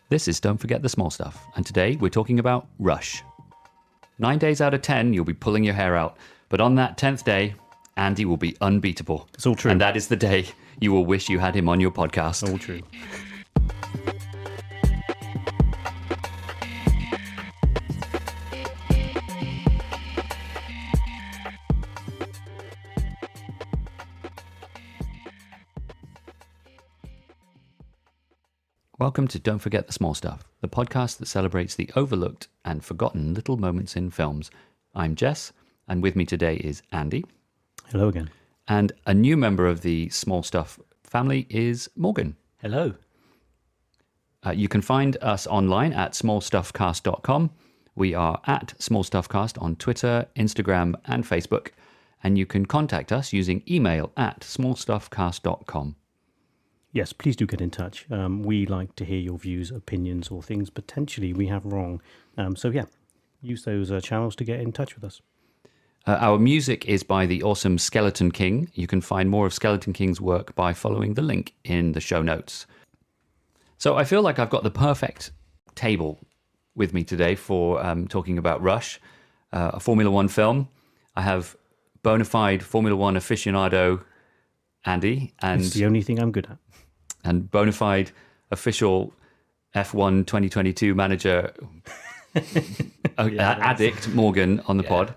This is Don't Forget the Small Stuff, and today we're talking about Rush. 9 days out of 10, you'll be pulling your hair out, but on that 10th day, Andy will be unbeatable. It's all true. And that is the day you will wish you had him on your podcast. All true. Welcome to Don't Forget the Small Stuff, the podcast that celebrates the overlooked and forgotten little moments in films. I'm Jess, and with me today is Andy. Hello again. And a new member of the Small Stuff family is Morgan. Hello. You can find us online at smallstuffcast.com. We are at smallstuffcast on Twitter, Instagram, and Facebook. And you can contact us using email at smallstuffcast.com. Yes, please do get in touch. We like to hear your views, opinions, or things potentially we have wrong. So use those channels to get in touch with us. Our music is by the awesome Skeleton King. You can find more of Skeleton King's work by following the link in the show notes. So I feel like I've got the perfect table with me today for talking about Rush, a Formula One film. I have bona fide Formula One aficionado Andy. And it's the only thing I'm good at. And bona fide official F1 2022 manager addict Morgan on the pod.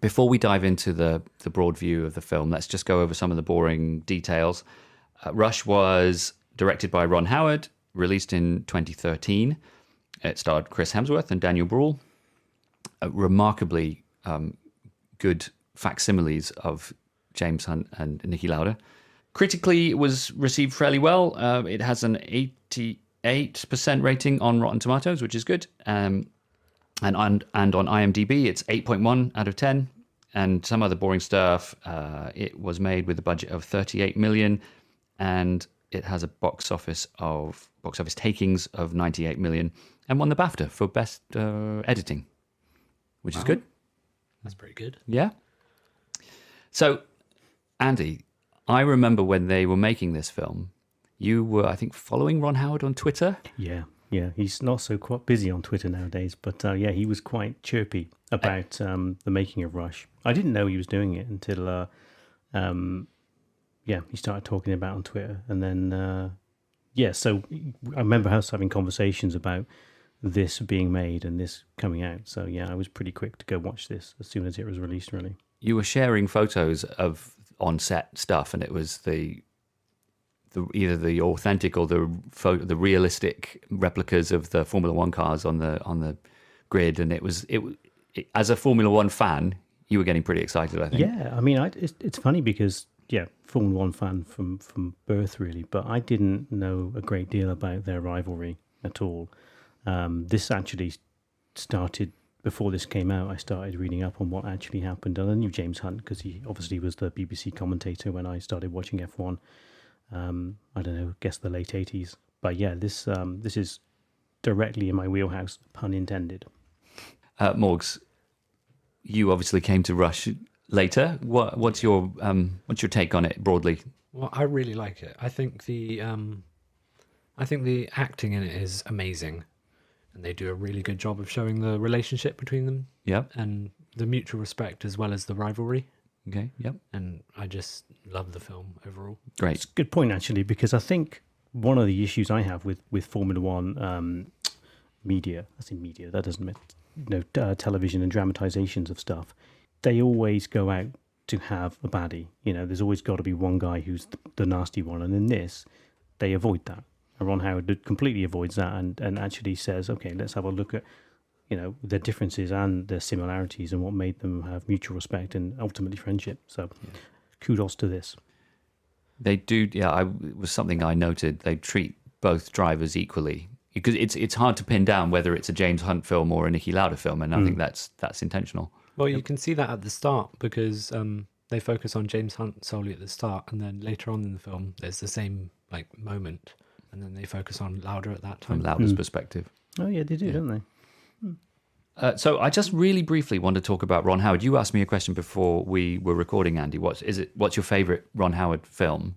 Before we dive into the broad view of the film, let's just go over some of the boring details. Rush was directed by Ron Howard, released in 2013. It starred Chris Hemsworth and Daniel Bruhl. Remarkably good facsimiles of James Hunt and Niki Lauda. Critically, it was received fairly well. It has an 88% rating on Rotten Tomatoes, which is good. And on IMDb, it's 8.1 out of 10. And some other boring stuff. It was made with a budget of 38 million, and it has a box office takings of 98 million, and won the BAFTA for best editing, which is good. That's pretty good. Yeah. So, Andy, I remember when they were making this film, you were, I think, following Ron Howard on Twitter. Yeah. He's not so quite busy on Twitter nowadays, but he was quite chirpy about the making of Rush. I didn't know he was doing it until, he started talking about it on Twitter. And then, so I remember us having conversations about this being made and this coming out. So, I was pretty quick to go watch this as soon as it was released, really. You were sharing photos of on-set stuff, and it was either the authentic or the realistic replicas of the Formula One cars on the grid, and it as a Formula One fan, you were getting pretty excited, I think. Yeah, I mean, it's funny because Formula One fan from birth, really, but I didn't know a great deal about their rivalry at all. This actually started. Before this came out, I started reading up on what actually happened. And I knew James Hunt because he obviously was the BBC commentator when I started watching F1. I don't know, guess the late 80s. But this is directly in my wheelhouse, pun intended. Morgs, you obviously came to Rush later. What's your take on it broadly? Well, I really like it. I think the acting in it is amazing. And they do a really good job of showing the relationship between them. Yep. And the mutual respect as well as the rivalry. Okay, yep. And I just love the film overall. Great. It's a good point, actually, because I think one of the issues I have with Formula One media, that doesn't mean, television and dramatizations of stuff, they always go out to have a baddie. There's always got to be one guy who's the nasty one. And in this, they avoid that. Ron Howard completely avoids that and actually says, okay, let's have a look at, their differences and their similarities and what made them have mutual respect and ultimately friendship. So kudos to this. They do, it was something I noted. They treat both drivers equally because it's hard to pin down whether it's a James Hunt film or a Niki Lauda film, and I think that's intentional. Well, you can see that at the start because they focus on James Hunt solely at the start, and then later on in the film, there's the same moment. And then they focus on Lauda at that time. From Lauda's perspective. Oh, yeah, they do, don't they? So I just really briefly want to talk about Ron Howard. You asked me a question before we were recording, Andy. What's your favourite Ron Howard film?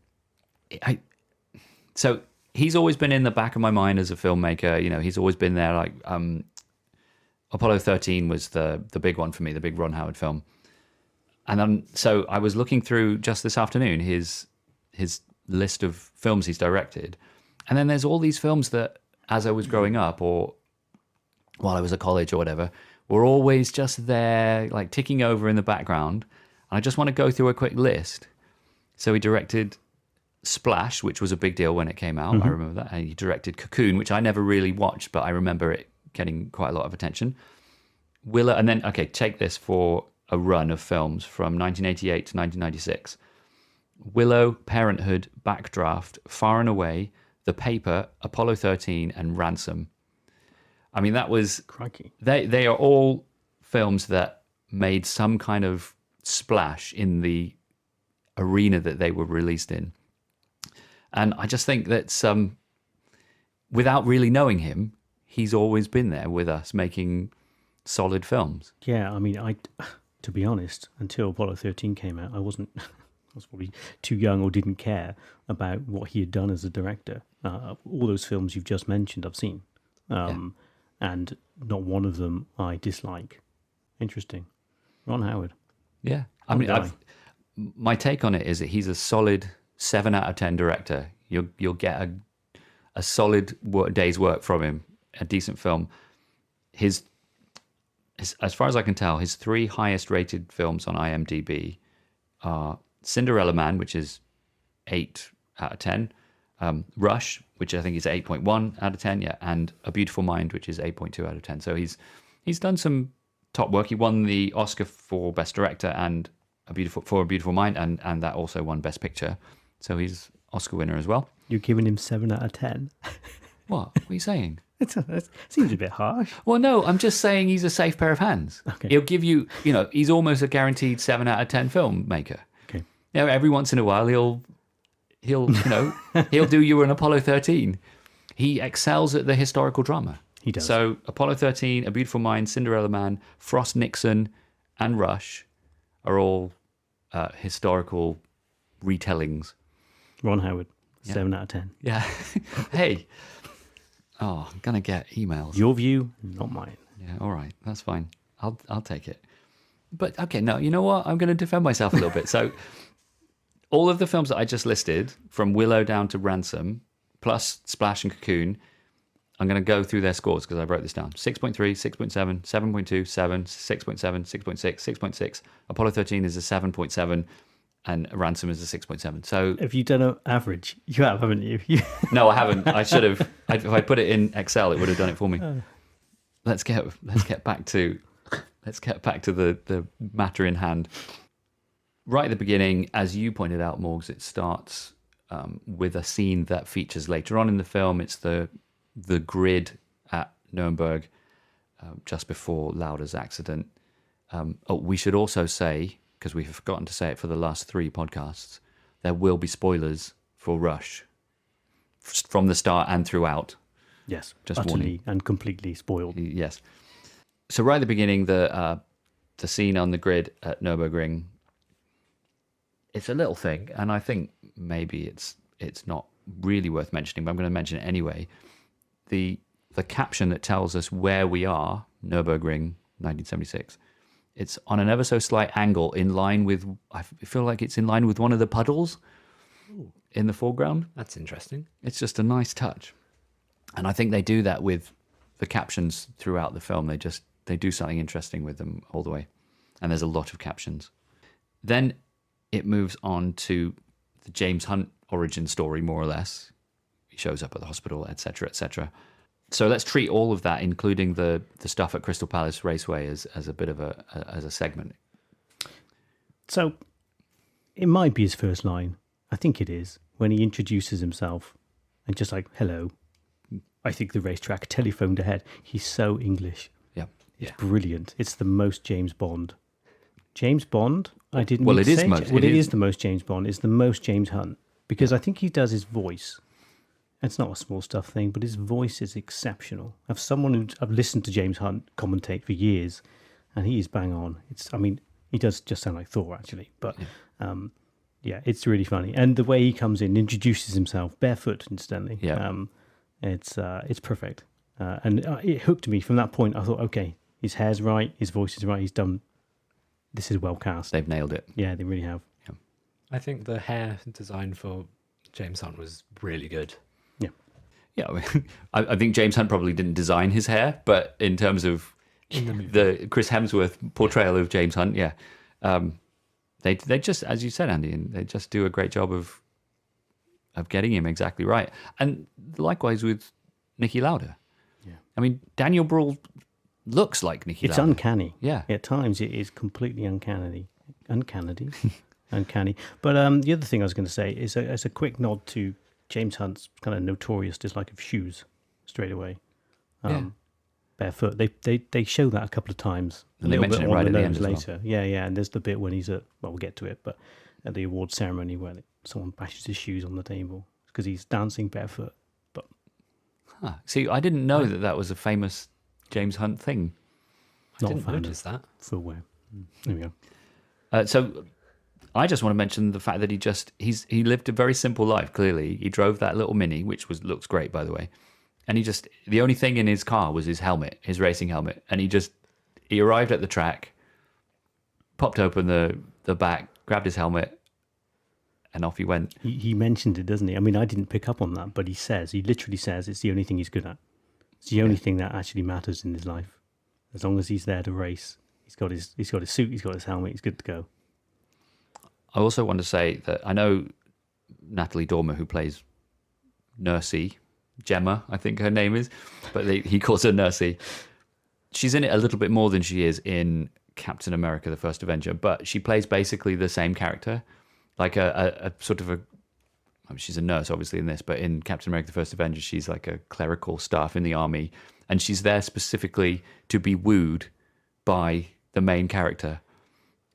So he's always been in the back of my mind as a filmmaker. He's always been there. Like Apollo 13 was the big one for me, the big Ron Howard film. And then so I was looking through just this afternoon his list of films he's directed, and then there's all these films that, as I was growing up or while I was at college or whatever, were always just there, like ticking over in the background. And I just want to go through a quick list. So he directed Splash, which was a big deal when it came out. I remember that. And he directed Cocoon, which I never really watched, but I remember it getting quite a lot of attention. Willow, and then, okay, take this for a run of films from 1988 to 1996. Willow, Parenthood, Backdraft, Far and Away, The Paper, Apollo 13, and Ransom. I mean, that was... Crikey. They are all films that made some kind of splash in the arena that they were released in. And I just think that without really knowing him, he's always been there with us making solid films. Yeah, I mean, to be honest, until Apollo 13 came out, I was probably too young or didn't care about what he had done as a director. All those films you've just mentioned, I've seen. And not one of them I dislike. Interesting. Ron Howard. Yeah. I mean, my take on it is that he's a solid 7 out of 10 director. You'll get a solid day's work from him, a decent film. His, as far as I can tell, his 3 highest rated films on IMDb are Cinderella Man, which is 8 out of 10, Rush, which I think is 8.1 out of 10, yeah, and A Beautiful Mind, which is 8.2 out of 10. So he's done some top work. He won the Oscar for Best Director and A Beautiful Mind, and that also won Best Picture. So he's Oscar winner as well. You're giving him 7 out of 10. What are you saying? It seems a bit harsh. Well, no, I'm just saying he's a safe pair of hands. Okay. He'll give you, he's almost a guaranteed 7 out of 10 filmmaker. Okay. Every once in a while he'll do you an Apollo 13. He excels at the historical drama. He does. So Apollo 13, A Beautiful Mind, Cinderella Man, Frost Nixon, and Rush are all historical retellings. Ron Howard, 7 out of 10. Yeah. Hey. Oh, I'm gonna get emails. Your view, not mine. Yeah. All right. That's fine. I'll take it. But okay, no. You know what? I'm going to defend myself a little bit. So, all of the films that I just listed, from Willow down to Ransom, plus Splash and Cocoon, I'm going to go through their scores because I wrote this down. 6.3, 6.7, 7.2, 7, 6.7, 6.6, 6.6. Apollo 13 is a 7.7, and Ransom is a 6.7. So have you done an average? You have, haven't you? No, I haven't. I should have. If I put it in Excel, it would have done it for me. Let's get back to the matter in hand. Right at the beginning, as you pointed out, Morgs, it starts with a scene that features later on in the film. It's the grid at Nuremberg just before Lauder's accident. We should also say, because we've forgotten to say it for the last 3 podcasts, there will be spoilers for Rush from the start and throughout. Yes, just utterly warning. And completely spoiled. Yes. So right at the beginning, the scene on the grid at Nürburgring, it's a little thing, and I think maybe it's not really worth mentioning, but I'm going to mention it anyway. The caption that tells us where we are, Nürburgring, 1976, it's on an ever so slight angle in line with, I feel like it's in line with one of the puddles in the foreground. That's interesting. It's just a nice touch. And I think they do that with the captions throughout the film. They do something interesting with them all the way. And there's a lot of captions. Then it moves on to the James Hunt origin story, more or less. He shows up at the hospital, etc., etc. So let's treat all of that, including the stuff at Crystal Palace Raceway, as a bit of a segment. So it might be his first line. I think it is, when he introduces himself and just like, hello, I think the racetrack telephoned ahead. He's so English. Yeah. It's brilliant. It's the most James Bond. James Bond? I didn't Well, mean it to is say most. Well, it is the most James Bond. It's the most James Hunt. Because I think he does his voice. It's not a small stuff thing, but his voice is exceptional. I've listened to James Hunt commentate for years, and he is bang on. He does just sound like Thor, actually. But Yeah, it's really funny, and the way he comes in, introduces himself barefoot, incidentally. Yeah. It's perfect, and it hooked me from that point. I thought, okay, his hair's right, his voice is right, he's done. This is well cast. They've nailed it. Yeah, they really have. I think the hair design for James Hunt was really good. Yeah, I mean, I think James Hunt probably didn't design his hair, but in terms of In the movie. the Chris Hemsworth portrayal of James Hunt, yeah, they just, as you said, Andy, and they just do a great job of getting him exactly right. And likewise with Niki Lauda. Yeah. I mean, Daniel Bruhl looks like Niki It's Lauda. uncanny. Yeah. At times, it is completely uncanny. Uncanny. But the other thing I was going to say is as a quick nod to James Hunt's kind of notorious dislike of shoes straight away. Barefoot. They show that a couple of times. And they mention it right at the end as well. later. Yeah. And there's the bit when he's we'll get to it, but at the award ceremony where someone bashes his shoes on the table because he's dancing barefoot. But Huh. See, I didn't know that was a famous James Hunt thing. I didn't notice that. Footwear. There we go. So I just want to mention the fact that he lived a very simple life. Clearly, he drove that little Mini, which looks great, by the way. And the only thing in his car was his helmet, his racing helmet. And he arrived at the track, popped open the back, grabbed his helmet, and off he went. He mentioned it, doesn't he? I mean, I didn't pick up on that, but he literally says it's the only thing he's good at. It's the only thing that actually matters in his life. As long as he's there to race, he's got his suit, he's got his helmet, he's good to go. I also want to say that I know Natalie Dormer, who plays Nursey, Gemma, I think her name is, but he calls her Nursey. She's in it a little bit more than she is in Captain America, the First Avenger, but she plays basically the same character, like a sort of she's a nurse, obviously, in this, but in Captain America, the First Avenger, she's like a clerical staff in the army, and she's there specifically to be wooed by the main character.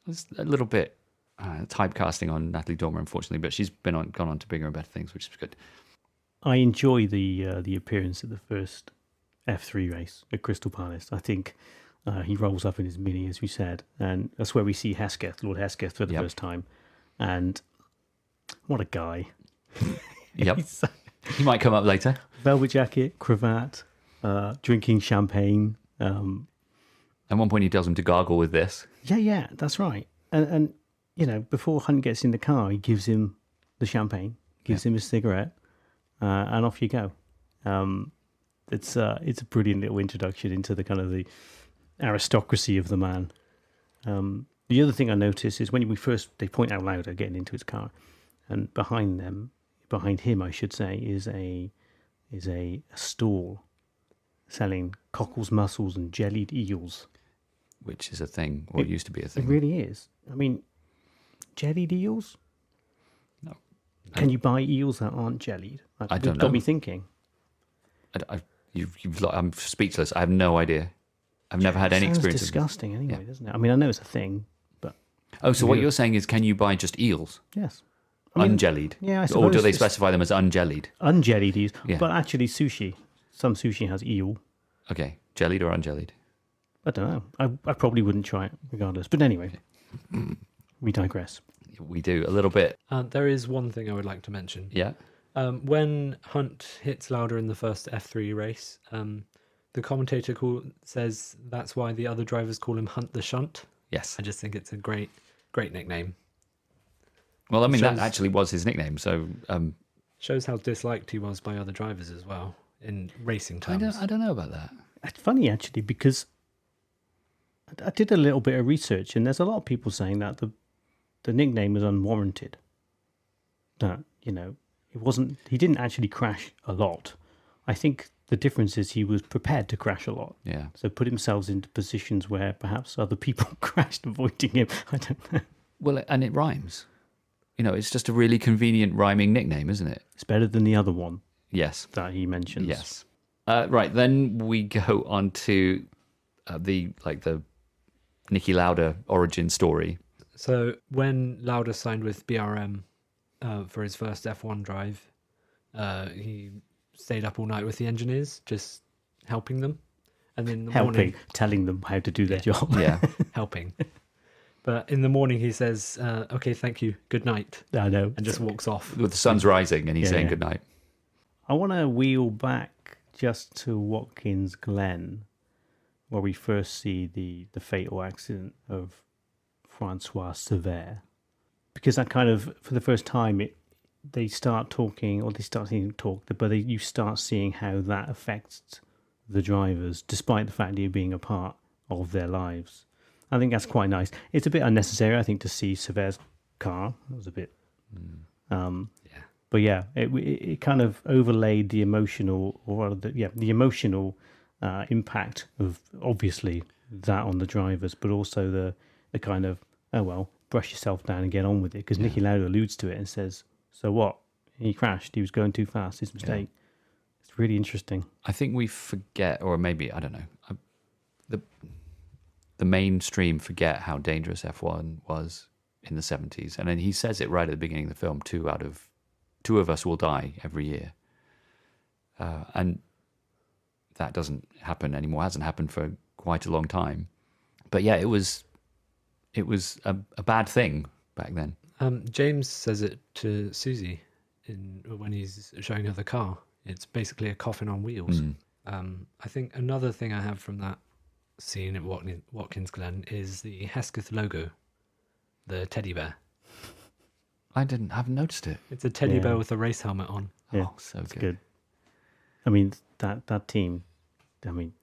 It's a little bit typecasting on Natalie Dormer, unfortunately, but she's gone on to bigger and better things, which is good. I enjoy the appearance at the first F3 race at Crystal Palace. I think he rolls up in his Mini, as we said, and that's where we see Lord Hesketh for the first time. And what a guy. Yep. He might come up later. Velvet jacket, cravat, drinking champagne. At one point he tells him to gargle with this. Yeah, that's right. And before Hunt gets in the car, he gives him the champagne, gives him his cigarette, and off you go. It's a brilliant little introduction into the kind of the aristocracy of the man. The other thing I notice is when they point out Lauda getting into his car, and behind him, I should say, is a stall selling cockles, mussels, and jellied eels. Which is a thing, or it used to be a thing. It really is. I mean, jellied eels? No. Can you buy eels that aren't jellied? I don't know. Got me thinking. I'm speechless. I have no idea. I've never had any experience. It's disgusting anyway, doesn't it? I mean, I know it's a thing, but... Oh, so what you're saying is, can you buy just eels? Yes. I mean, unjellied? Yeah, I Or suppose do they specify them as unjellied? Unjellied eels. Yeah. But actually, some sushi has eel. Okay, jellied or unjellied? I don't know. I probably wouldn't try it regardless. But anyway, we digress. We do, a little bit. There is one thing I would like to mention. Yeah. When Hunt hits Lauda in the first F3 race, the commentator says that's why the other drivers call him Hunt the Shunt. Yes. I just think it's a great nickname. Well, I mean, that actually was his nickname, so... shows how disliked he was by other drivers as well, in racing terms. I don't know about that. It's funny, actually, because I did a little bit of research, and there's a lot of people saying that the nickname was unwarranted. That, he didn't actually crash a lot. I think the difference is he was prepared to crash a lot. Yeah. So put himself into positions where perhaps other people crashed, avoiding him. I don't know. Well, and it rhymes. It's just a really convenient rhyming nickname, isn't it? It's better than the other one. Yes. That he mentions. Yes. Right, then we go on to the Niki Lauda origin story. So when Lauda signed with BRM for his first F1 drive, he stayed up all night with the engineers, just helping them. And then in the morning, telling them how to do their job. Yeah. helping. But in the morning he says, "Okay, thank you, good night," I know. and just walks off. With the sun's rising and he's saying goodnight. I want to wheel back just to Watkins Glen, where we first see the fatal accident of Francois Sever. Because that kind of, for the first time, they start talking, or they start seeing him talk, but you start seeing how that affects the drivers, despite the fact of being a part of their lives. I think that's quite nice. It's a bit unnecessary, I think, to see Sever's car. It was a bit... But yeah, it kind of overlaid the emotional, the emotional impact of, obviously, that on the drivers, but also the kind of, oh well, brush yourself down and get on with it. Because Niki Lauda alludes to it and says, so what? He crashed. He was going too fast. His mistake. Yeah. It's really interesting. I think we forget, or maybe, I don't know, the mainstream forget how dangerous F1 was in the 70s. And then he says it right at the beginning of the film, two of us will die every year. And that doesn't happen anymore. It hasn't happened for quite a long time. But yeah, it was a bad thing back then. James says it to Susie when he's showing her the car. It's basically a coffin on wheels. I think another thing I have from that scene at Watkins Glen is the Hesketh logo, the teddy bear. I haven't noticed it. It's a teddy bear with a race helmet on. Yeah, oh, so good. I mean, that team, I mean,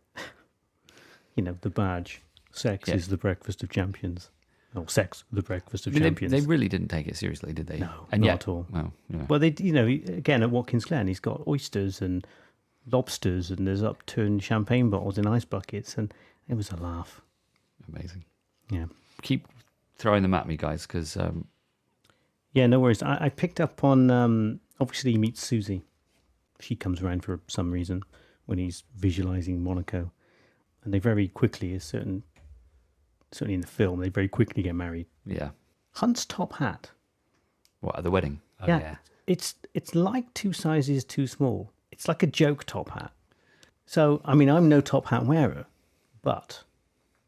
the badge, sex is the breakfast of champions. Oh, sex, the breakfast of champions. They really didn't take it seriously, did they? No, and not yet, at all. Well, yeah. Well, they, again, at Watkins Glen, he's got oysters and lobsters, and there's upturned champagne bottles in ice buckets, and it was a laugh. Amazing. Yeah. Keep throwing them at me, guys, because... Yeah, no worries. I picked up on, obviously he meets Susie. She comes around for some reason when he's visualising Monaco. And they very quickly, certainly in the film, they very quickly get married. Yeah. Hunt's top hat. What, at the wedding? Oh, yeah. It's like 2 sizes too small. It's like a joke top hat. So, I mean, I'm no top hat wearer, but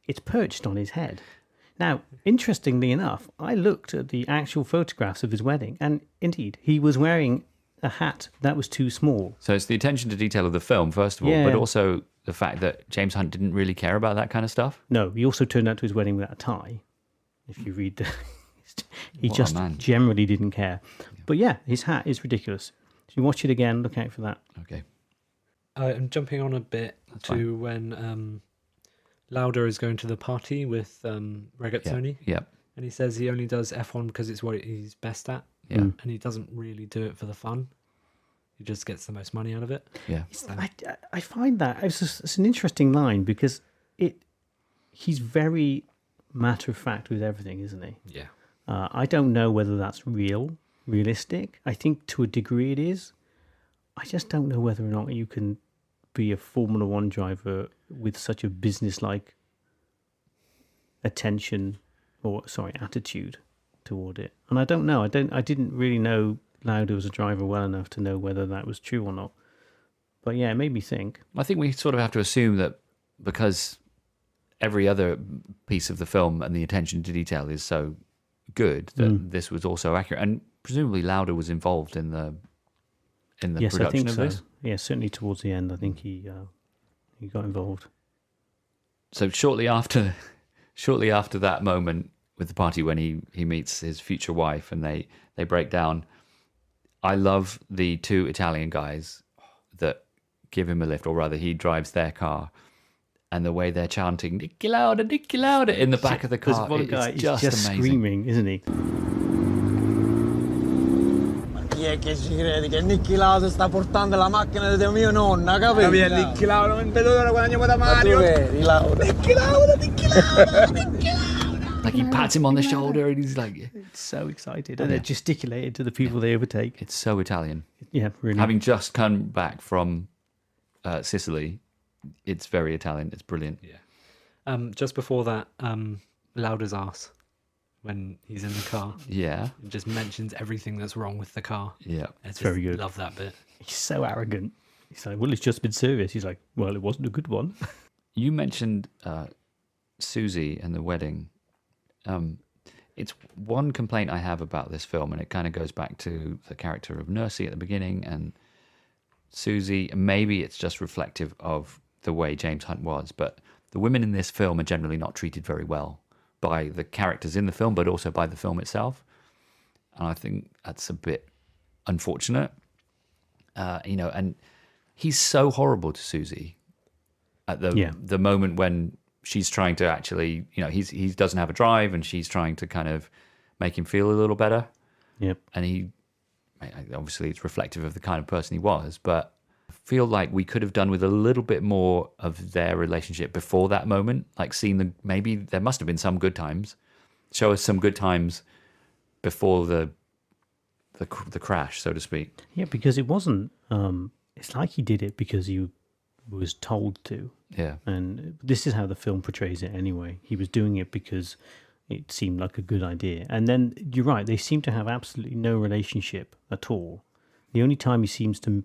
it's perched on his head. Now, interestingly enough, I looked at the actual photographs of his wedding, and indeed, he was wearing a hat that was too small. So it's the attention to detail of the film, first of all, but also the fact that James Hunt didn't really care about that kind of stuff. No, he also turned out to his wedding without a tie. If you read the... he What just a man. generally didn't care. But yeah, his hat is ridiculous. So you watch it again, look out for that. Okay. I'm jumping on a bit to when Lauda is going to the party with Regazzoni. Yeah. And he says he only does F1 because it's what he's best at. Yeah. And he doesn't really do it for the fun. He just gets the most money out of it. Yeah. I find that it's an interesting line because he's very matter of fact with everything, isn't he? Yeah. I don't know whether that's realistic. I think to a degree it is. I just don't know whether or not you can be a Formula One driver with such a business-like attitude toward it. And I don't know. I didn't really know Lauda was a driver well enough to know whether that was true or not. But yeah, it made me think. I think we sort of have to assume that because every other piece of the film and the attention to detail is so good that this was also accurate. And presumably Lauda was involved in the production I think of so. this. Yeah, certainly towards the end, I think he got involved. So shortly after that moment with the party when he meets his future wife and they break down, I love the 2 Italian guys that give him a lift, or rather he drives their car, and the way they're chanting "Niki Lauda" in the back of the car. There's one guy, it's he's just amazing. screaming, isn't he? Chi è che ci crede che Niki Lauda sta portando la macchina di mio nonno, capito? Niki Lauda, non vedo l'ora guadagniamo da Mario. Niki Lauda, Niki Lauda, Niki Lauda. Like he pats him on the shoulder and he's like, It's so excited. And they're gesticulating to the people they overtake. it's so Italian. Yeah, really. Having just come back from Sicily, it's very Italian. It's brilliant. Yeah. Just before that, Lauda's ass when he's in the car. Yeah. It just mentions everything that's wrong with the car. Yeah. It's very good. Love that bit. He's so arrogant. He's like, well, it's just been serviced. He's like, well, it wasn't a good one. You mentioned Susie and the wedding. It's one complaint I have about this film, and it kind of goes back to the character of Nursey at the beginning and Susie. Maybe it's just reflective of the way James Hunt was, but the women in this film are generally not treated very well by the characters in the film, but also by the film itself. And I think that's a bit unfortunate. And he's so horrible to Susie at the moment when she's trying to actually, he doesn't have a drive, and she's trying to kind of make him feel a little better. Yep. And obviously it's reflective of the kind of person he was, but I feel like we could have done with a little bit more of their relationship before that moment. Like maybe there must have been some good times. Show us some good times before the crash, so to speak. Yeah, because it wasn't. It's like he did it because he was told to. Yeah. And this is how the film portrays it anyway. He was doing it because it seemed like a good idea. And then you're right, they seem to have absolutely no relationship at all. The only time he seems to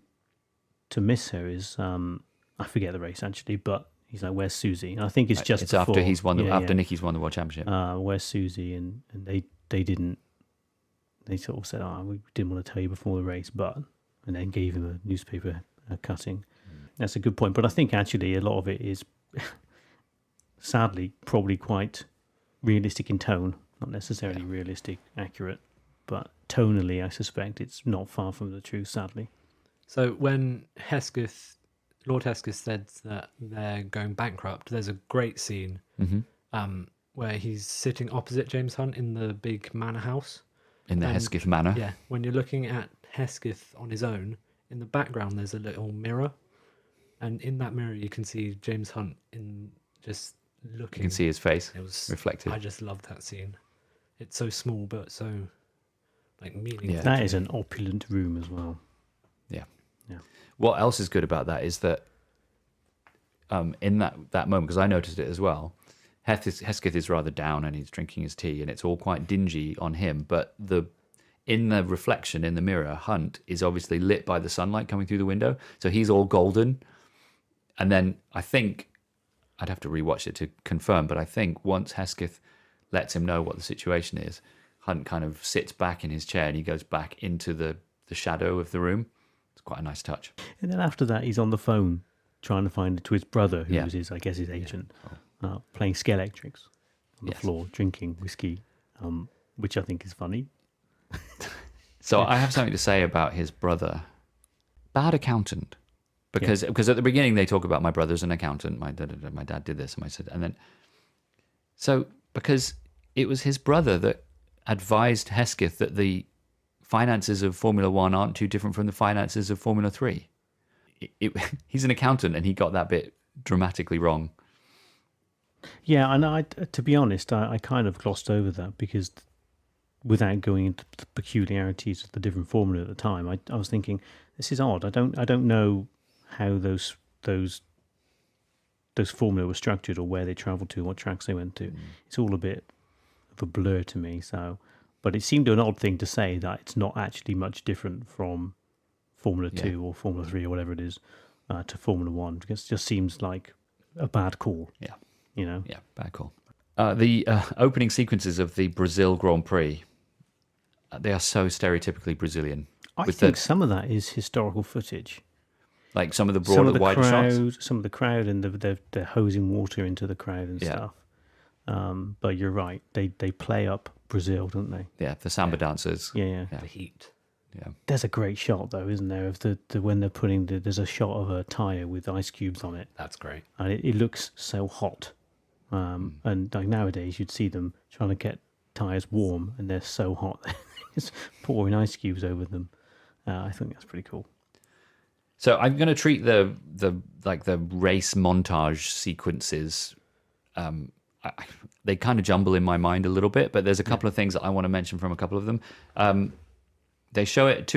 miss her is I forget the race actually, but he's like, "Where's Susie?" And I think it's just before, after he's won after Nicky's won the world championship. Where's Susie? And they didn't. They sort of said, we didn't want to tell you before the race, but, and then gave him a newspaper cutting. That's a good point. But I think actually a lot of it is, sadly, probably quite realistic in tone, not necessarily realistic, accurate, but tonally, I suspect it's not far from the truth, sadly. So when Lord Hesketh said that they're going bankrupt, there's a great scene where he's sitting opposite James Hunt in the big manor house. In the Hesketh Manor. Yeah, when you're looking at Hesketh on his own, in the background there's a little mirror, and in that mirror you can see James Hunt just looking. You can see his face reflected. I just love that scene. It's so small but so meaningful. Yeah. That is an opulent room as well. Yeah. Yeah. What else is good about that is that in that moment, because I noticed it as well, Hesketh is rather down and he's drinking his tea and it's all quite dingy on him. But in the reflection in the mirror, Hunt is obviously lit by the sunlight coming through the window. So he's all golden. And then I think, I'd have to rewatch it to confirm, but I think once Hesketh lets him know what the situation is, Hunt kind of sits back in his chair and he goes back into the shadow of the room. It's quite a nice touch. And then after that, he's on the phone trying to find to his brother, who was his agent. Playing Skeletrix on the floor, drinking whiskey, which I think is funny. So I have something to say about his brother. Bad accountant. Because at the beginning they talk about my brother's an accountant, my dad did this, and then because it was his brother that advised Hesketh that the finances of Formula One aren't too different from the finances of Formula 3. He's an accountant and he got that bit dramatically wrong. Yeah, and to be honest, I kind of glossed over that because without going into the peculiarities of the different formula at the time, I was thinking, this is odd. I don't know how those formula were structured or where they travelled to, what tracks they went to. It's all a bit of a blur to me. But it seemed an odd thing to say that it's not actually much different from Formula 2 or Formula 3 or whatever it is to Formula 1, because it just seems like a bad call. Yeah. Yeah, bad call. The opening sequences of the Brazil Grand Prix, they are so stereotypically Brazilian. I think some of that is historical footage. Like some of the broader, wider shots? Some of the crowd and they're hosing water into the crowd and stuff. But you're right, they play up Brazil, don't they? Yeah, the samba dancers. Yeah. The heat. Yeah. There's a great shot though, isn't there? Of the when they're putting there's a shot of a tire with ice cubes on it. That's great. And it looks so hot. And like nowadays, you'd see them trying to get tires warm, and they're so hot, just pouring ice cubes over them. I think that's pretty cool. So I'm going to treat the race montage sequences. They kind of jumble in my mind a little bit, but there's a couple of things that I want to mention from a couple of them. They show it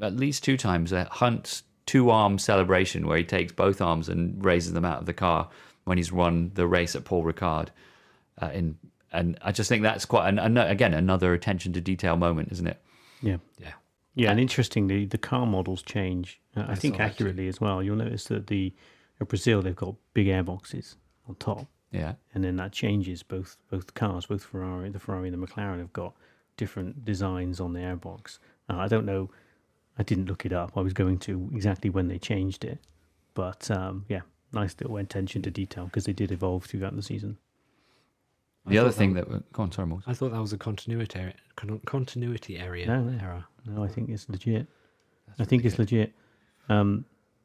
at least two times. Hunt's 2-arm celebration where he takes both arms and raises them out of the car when he's won the race at Paul Ricard. And I just think that's quite, again, another attention to detail moment, isn't it? Yeah. And interestingly, the car models change, I think accurately as well. You'll notice that in Brazil, they've got big airboxes on top. Yeah. And then that changes both cars, both the Ferrari and the McLaren have got different designs on the airbox. I don't know. I didn't look it up. I was going to exactly when they changed it. But nice little attention to detail because they did evolve throughout the season. The other thing that... Go on, sorry, Morgs. I thought that was a continuity area error. No, I think it's legit. It's legit.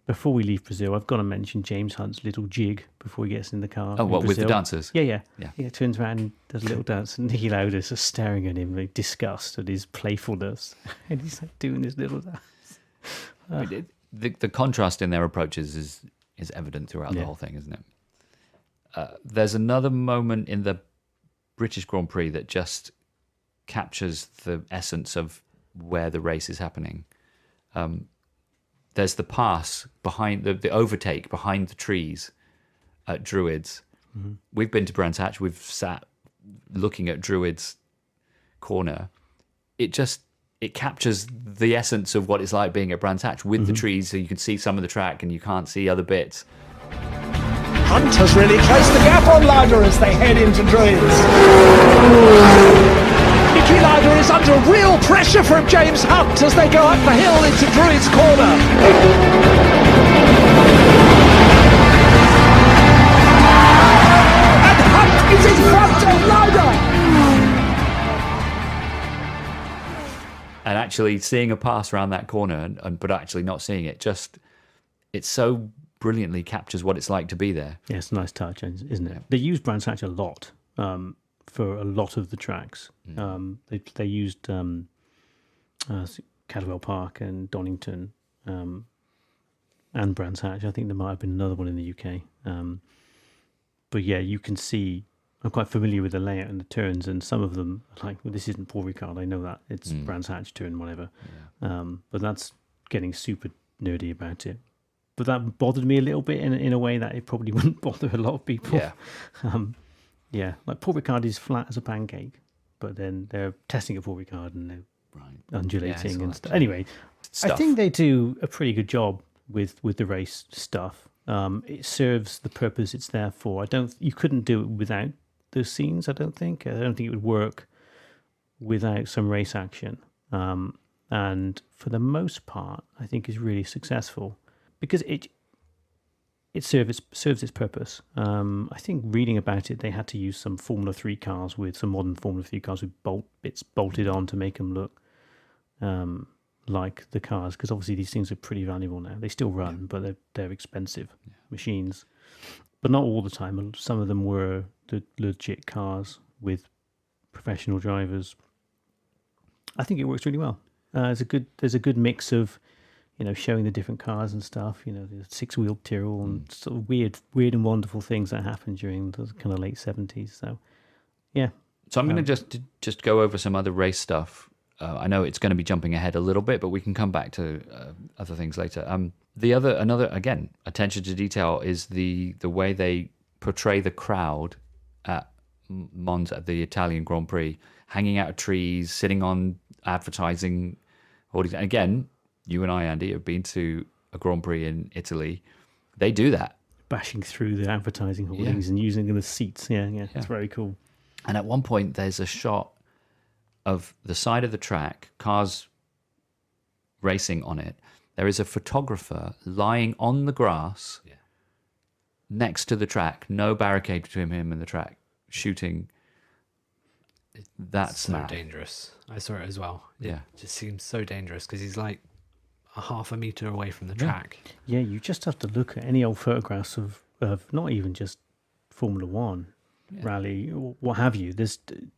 Before we leave Brazil, I've got to mention James Hunt's little jig before he gets in the car. Oh, what, with the dancers? Yeah. He turns around and does a little dance, and Niki Lauda's just staring at him, like disgust at his playfulness, and he's like doing this little dance. The contrast in their approaches is evident throughout the whole thing, isn't it? There's another moment in the British Grand Prix that just captures the essence of where the race is happening. There's the pass behind the overtake behind the trees at Druids. Mm-hmm. We've been to Brands Hatch. We've sat looking at Druids corner. It captures the essence of what it's like being at Brands Hatch with the trees, so you can see some of the track and you can't see other bits. Hunt has really closed the gap on Lauda as they head into Druids. Niki Lauda is under real pressure from James Hunt as they go up the hill into Druids corner. And Hunt is in front of Lauda. And actually seeing a pass around that corner, but actually not seeing it, it so brilliantly captures what it's like to be there. Yeah, it's a nice touch, isn't it? They use Brands Hatch a lot for a lot of the tracks. They used Cadwell Park and Donington and Brands Hatch. I think there might have been another one in the UK. But yeah, you can see, I'm quite familiar with the layout and the turns, and some of them, like, well, this isn't Paul Ricard, I know that. It's Brands Hatch turn, whatever. Yeah. But that's getting super nerdy about it. But that bothered me a little bit in a way that it probably wouldn't bother a lot of people. Yeah. Like Paul Ricard is flat as a pancake, but then they're testing a Paul Ricard and they're undulating and stuff. Anyway, I think they do a pretty good job with the race stuff. It serves the purpose it's there for. You couldn't do it without those scenes, I don't think. I don't think it would work without some race action. And for the most part, I think is really successful because it serves its purpose. I think reading about it, they had to use some Formula 3 cars some modern Formula 3 cars with bits bolted on to make them look like the cars, because obviously these things are pretty valuable now. They still run, but they're expensive machines. But not all the time. Some of them were the legit cars with professional drivers. I think it works really well. There's a good mix of, showing the different cars and stuff. The 6-wheeled Tyrrell and sort of weird and wonderful things that happened during the kind of late 70s. So, yeah. So I'm going to just go over some other race stuff. I know it's going to be jumping ahead a little bit, but we can come back to other things later. Another again, attention to detail is the way they portray the crowd at Monza at the Italian Grand Prix, hanging out of trees, sitting on advertising. Again, you and I, Andy, have been to a Grand Prix in Italy. They do that, bashing through the advertising hoardings and using them as seats. Yeah, it's very cool. And at one point, there's a shot of the side of the track, cars racing on it. There is a photographer lying on the grass next to the track, no barricade between him and the track, shooting. That's so dangerous. I saw it as well. It just seems so dangerous because he's like a half a meter away from the track. Yeah, you just have to look at any old photographs of not even just Formula One rally or what have you.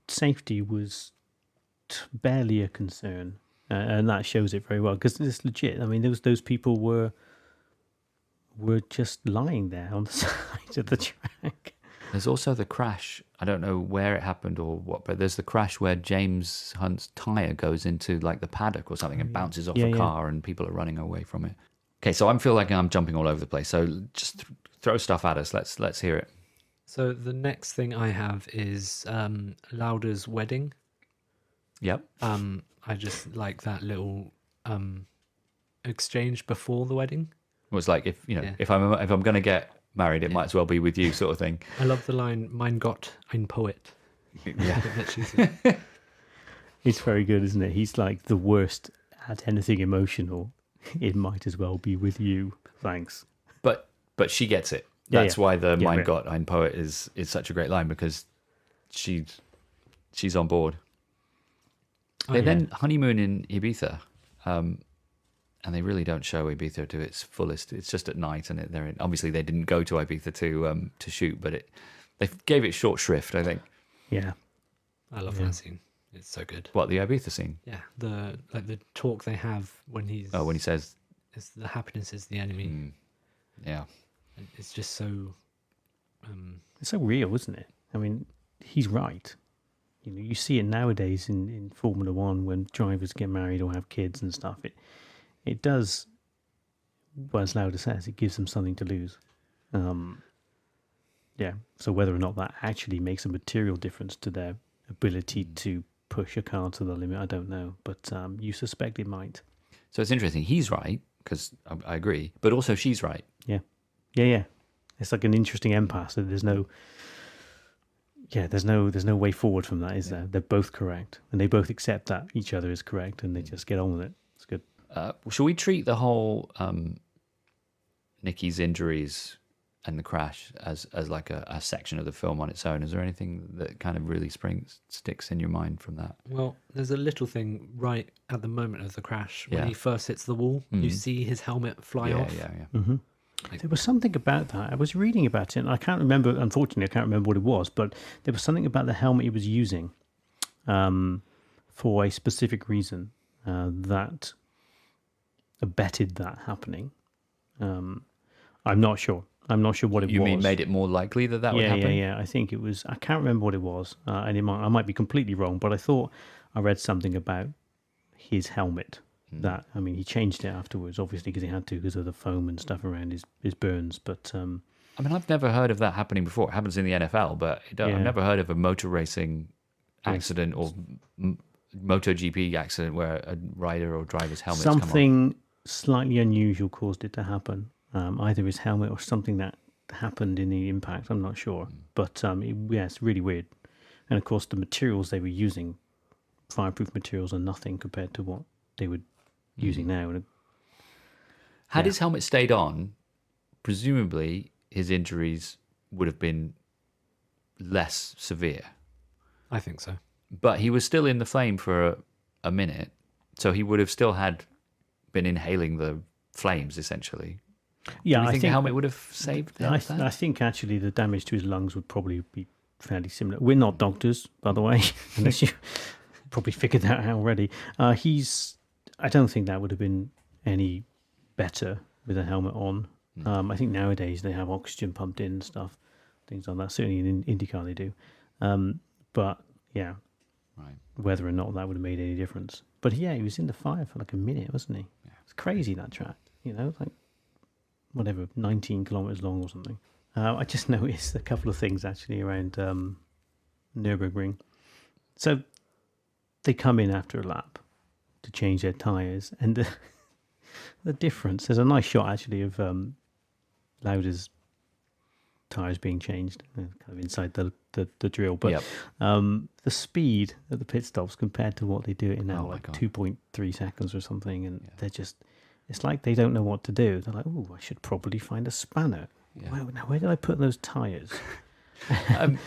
Safety was barely a concern, and that shows it very well because it's legit. I mean, those people were just lying there on the side of the track. There's also the crash. I don't know where it happened or what, but there's the crash where James Hunt's tyre goes into like the paddock or something and bounces off a car and people are running away from it. Okay, so I feel like I'm jumping all over the place. So just throw stuff at us. Let's hear it. So the next thing I have is Lauda's wedding. Yep. I just like that little exchange before the wedding. Well, it's like if I'm going to get married, it might as well be with you, sort of thing. I love the line, "Mein Gott, ein Poet." Yeah. That she said. It's very good, isn't it? He's like the worst at anything emotional. It might as well be with you. Thanks. But she gets it. Yeah, That's yeah. why the Yeah, Mein right. Gott, ein Poet is such a great line, because she's on board. They then honeymoon in Ibiza, and they really don't show Ibiza to its fullest. It's just at night, and obviously they didn't go to Ibiza to shoot, but they gave it short shrift, I think. Yeah. I love that scene. It's so good. What, the Ibiza scene? Yeah, the talk they have when he says, it's the happiness is the enemy. yeah. And it's just so. It's so real, isn't it? I mean, he's right. You know, you see it nowadays in Formula One when drivers get married or have kids and stuff. It does, well, as Lauda says, it gives them something to lose. Yeah. So whether or not that actually makes a material difference to their ability to push a car to the limit, I don't know. But you suspect it might. So it's interesting. He's right, because I agree, but also she's right. Yeah. Yeah. It's like an interesting impasse. There's no way forward from that, is there? They're both correct, and they both accept that each other is correct, and they just get on with it. It's good. Shall we treat the whole Nicky's injuries and the crash as like a section of the film on its own? Is there anything that kind of really sticks in your mind from that? Well, there's a little thing right at the moment of the crash when Yeah. he first hits the wall. You see his helmet fly off. Yeah. Mm-hmm. There was something about that. I was reading about it, and I can't remember. Unfortunately, I can't remember what it was, but there was something about the helmet he was using for a specific reason that abetted that happening. I'm not sure. I'm not sure what it was. You mean made it more likely that would happen? Yeah. I think it was. I can't remember what it was, and I might be completely wrong. But I thought I read something about his helmet. That, I mean, he changed it afterwards, obviously, because he had to, because of the foam and stuff around his burns. But I mean, I've never heard of that happening before. It happens in the NFL, but I've never heard of a motor racing accident or MotoGP accident where a rider or driver's helmet something slightly unusual caused it to happen. Either his helmet or something that happened in the impact. I'm not sure, but it's really weird. And of course, the materials they were using, fireproof materials, are nothing compared to what they were using now. Had his helmet stayed on, presumably his injuries would have been less severe. I think so. But he was still in the flame for a minute, so he would have still been inhaling the flames, essentially. Yeah, Do you I think the helmet would have saved that? I think actually the damage to his lungs would probably be fairly similar. We're not doctors, by the way, unless you probably figured that out already. I don't think that would have been any better with a helmet on. I think nowadays they have oxygen pumped in and stuff, things like that. Certainly in IndyCar they do. But yeah, Right. whether or not that would have made any difference. But yeah, he was in the fire for like a minute, wasn't he? Yeah. It's crazy, that track. You know, like whatever, 19 kilometers long or something. I just noticed a couple of things actually around Nürburgring. So they come in after a lap to change their tyres, and the difference, there's a nice shot actually of Lauda's tyres being changed, kind of inside the drill, but Yep. the speed at the pit stops compared to what they do it in now, Oh my like God. 2.3 seconds or something, and they're just, it's like they don't know what to do. They're like, oh, I should probably find a spanner. Yeah. Now where did I put those tyres? And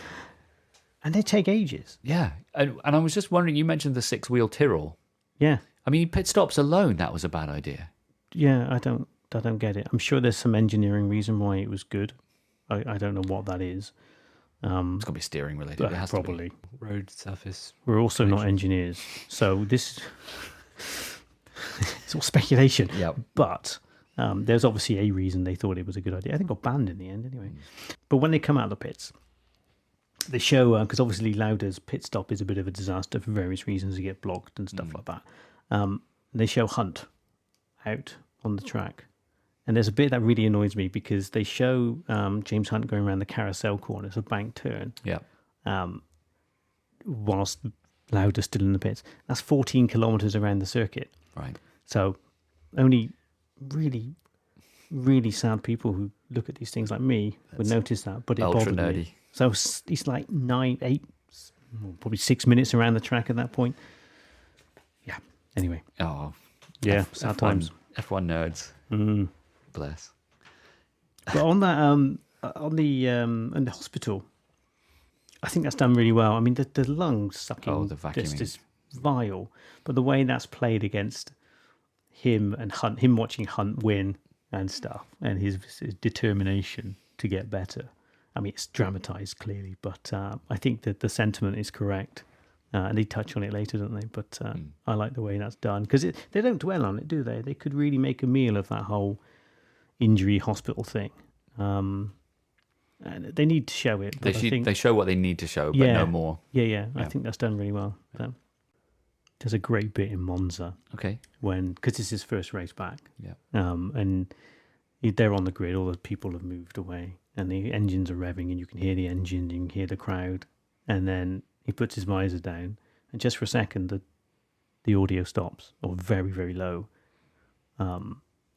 they take ages. Yeah, and I was just wondering, you mentioned the 6-wheel Tyrrell. Yeah. I mean, pit stops alone, that was a bad idea. Yeah, I don't get it. I'm sure there's some engineering reason why it was good. I don't know what that is. It's got to be steering related. It has Probably. Road surface. We're also not engineers, so this it's all speculation. Yep. But there's obviously a reason they thought it was a good idea. I think it got banned in the end anyway. But when they come out of the pits, they show, because obviously Lauda's pit stop is a bit of a disaster for various reasons. You get blocked and stuff like that. They show Hunt out on the track. And there's a bit that really annoys me because they show James Hunt going around the carousel corner, it's a bank turn, Yeah. whilst Lauda's still in the pits. That's 14 kilometres around the circuit. Right. So only really, really sad people who look at these things like me would notice that, but it ultra bothered nerdy. me. So it's like 8, probably 6 minutes around the track at that point. Yeah. Anyway. Oh, Yeah. Sad times. F1 nerds. Bless. But on that, on the hospital, I think that's done really well. I mean, the lung sucking, the vacuuming. is vile. But the way that's played against him and Hunt, him watching Hunt win and stuff, and his determination to get better. I mean, it's dramatized clearly, but I think that the sentiment is correct. And they touch on it later, don't they? But I like the way that's done because they don't dwell on it, do they? They could really make a meal of that whole injury hospital thing. And they need to show it. They show what they need to show, but no more. Yeah. I think that's done really well. There's a great bit in Monza. Okay. Because it's his first race back. Yeah. And they're on the grid. All the people have moved away, and the engines are revving, and you can hear the engine, you can hear the crowd, and then he puts his visor down, and just for a second, the audio stops, or very, very low,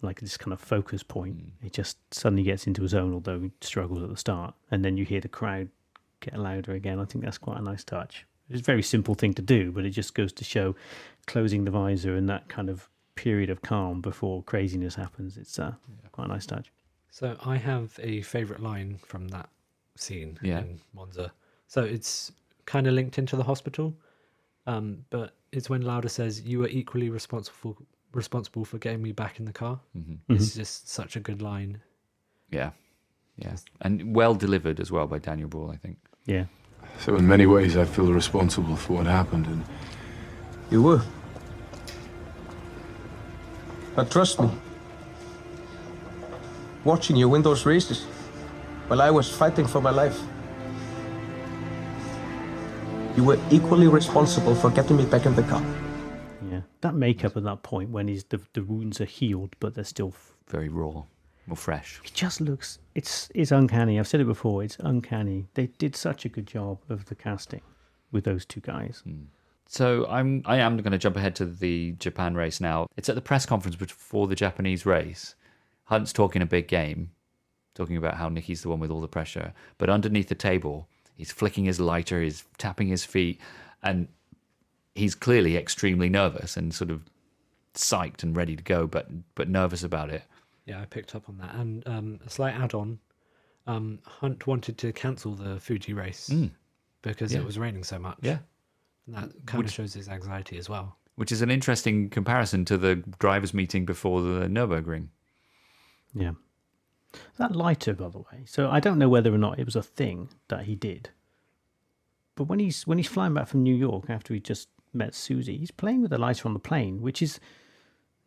like this kind of focus point. He just suddenly gets into his own, although he struggles at the start, and then you hear the crowd get louder again. I think that's quite a nice touch. It's a very simple thing to do, but it just goes to show closing the visor and that kind of period of calm before craziness happens. It's quite a nice touch. So I have a favourite line from that scene in Monza. So it's kind of linked into the hospital, but it's when Lauda says, "You were equally responsible for getting me back in the car." It's just such a good line. Yeah, and well delivered as well by Daniel Brawl, I think. Yeah. So in many ways, I feel responsible for what happened, and You were. But trust me, watching you win those races while I was fighting for my life, you were equally responsible for getting me back in the car. Yeah. That makeup at that point when the wounds are healed, but they're still Very raw, more fresh. it just looks, it's uncanny. I've said it before, it's uncanny. They did such a good job of the casting with those two guys. So I am going to jump ahead to the Japan race now. It's at the press conference before the Japanese race. Hunt's talking a big game, talking about how Nicky's the one with all the pressure. But underneath the table, he's flicking his lighter, he's tapping his feet, and he's clearly extremely nervous and sort of psyched and ready to go, but nervous about it. Yeah, I picked up on that. And a slight add-on, Hunt wanted to cancel the Fuji race because it was raining so much. Yeah. And that kind of shows his anxiety as well. Which is an interesting comparison to the drivers' meeting before the Nürburgring. Yeah. That lighter, by the way. So I don't know whether or not it was a thing that he did. But when he's flying back from New York after he just met Susie, he's playing with a lighter on the plane, which is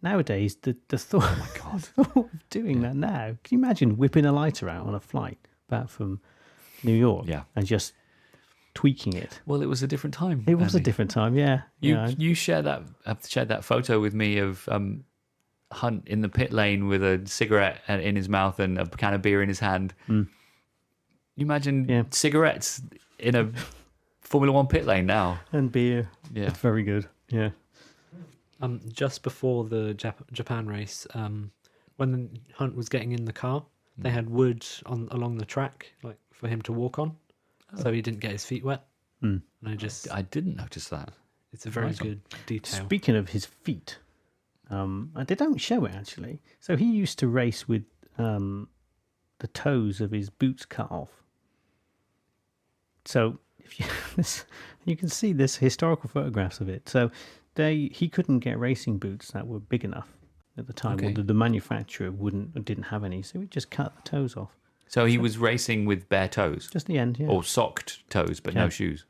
nowadays the thought. Oh my God, thought of doing that now. Can you imagine whipping a lighter out on a flight back from New York? Yeah. And just tweaking it. Well, it was a different time. It was a Andy. different time, yeah. You shared that photo with me of Hunt in the pit lane with a cigarette in his mouth and a can of beer in his hand. You imagine cigarettes in a Formula One pit lane now. And beer. Yeah. It's very good. Yeah. Just before the Japan race, when Hunt was getting in the car, they had wood along the track, like for him to walk on, so he didn't get his feet wet. And I didn't notice that. It's a very good detail. Speaking of his feet, they don't show it actually. So he used to race with the toes of his boots cut off. So if you can see this historical photographs of it. So he couldn't get racing boots that were big enough at the time. Okay. Or the manufacturer didn't have any, so he just cut the toes off. So he was racing with bare toes? Just the end, yeah. Or socked toes, but no shoes?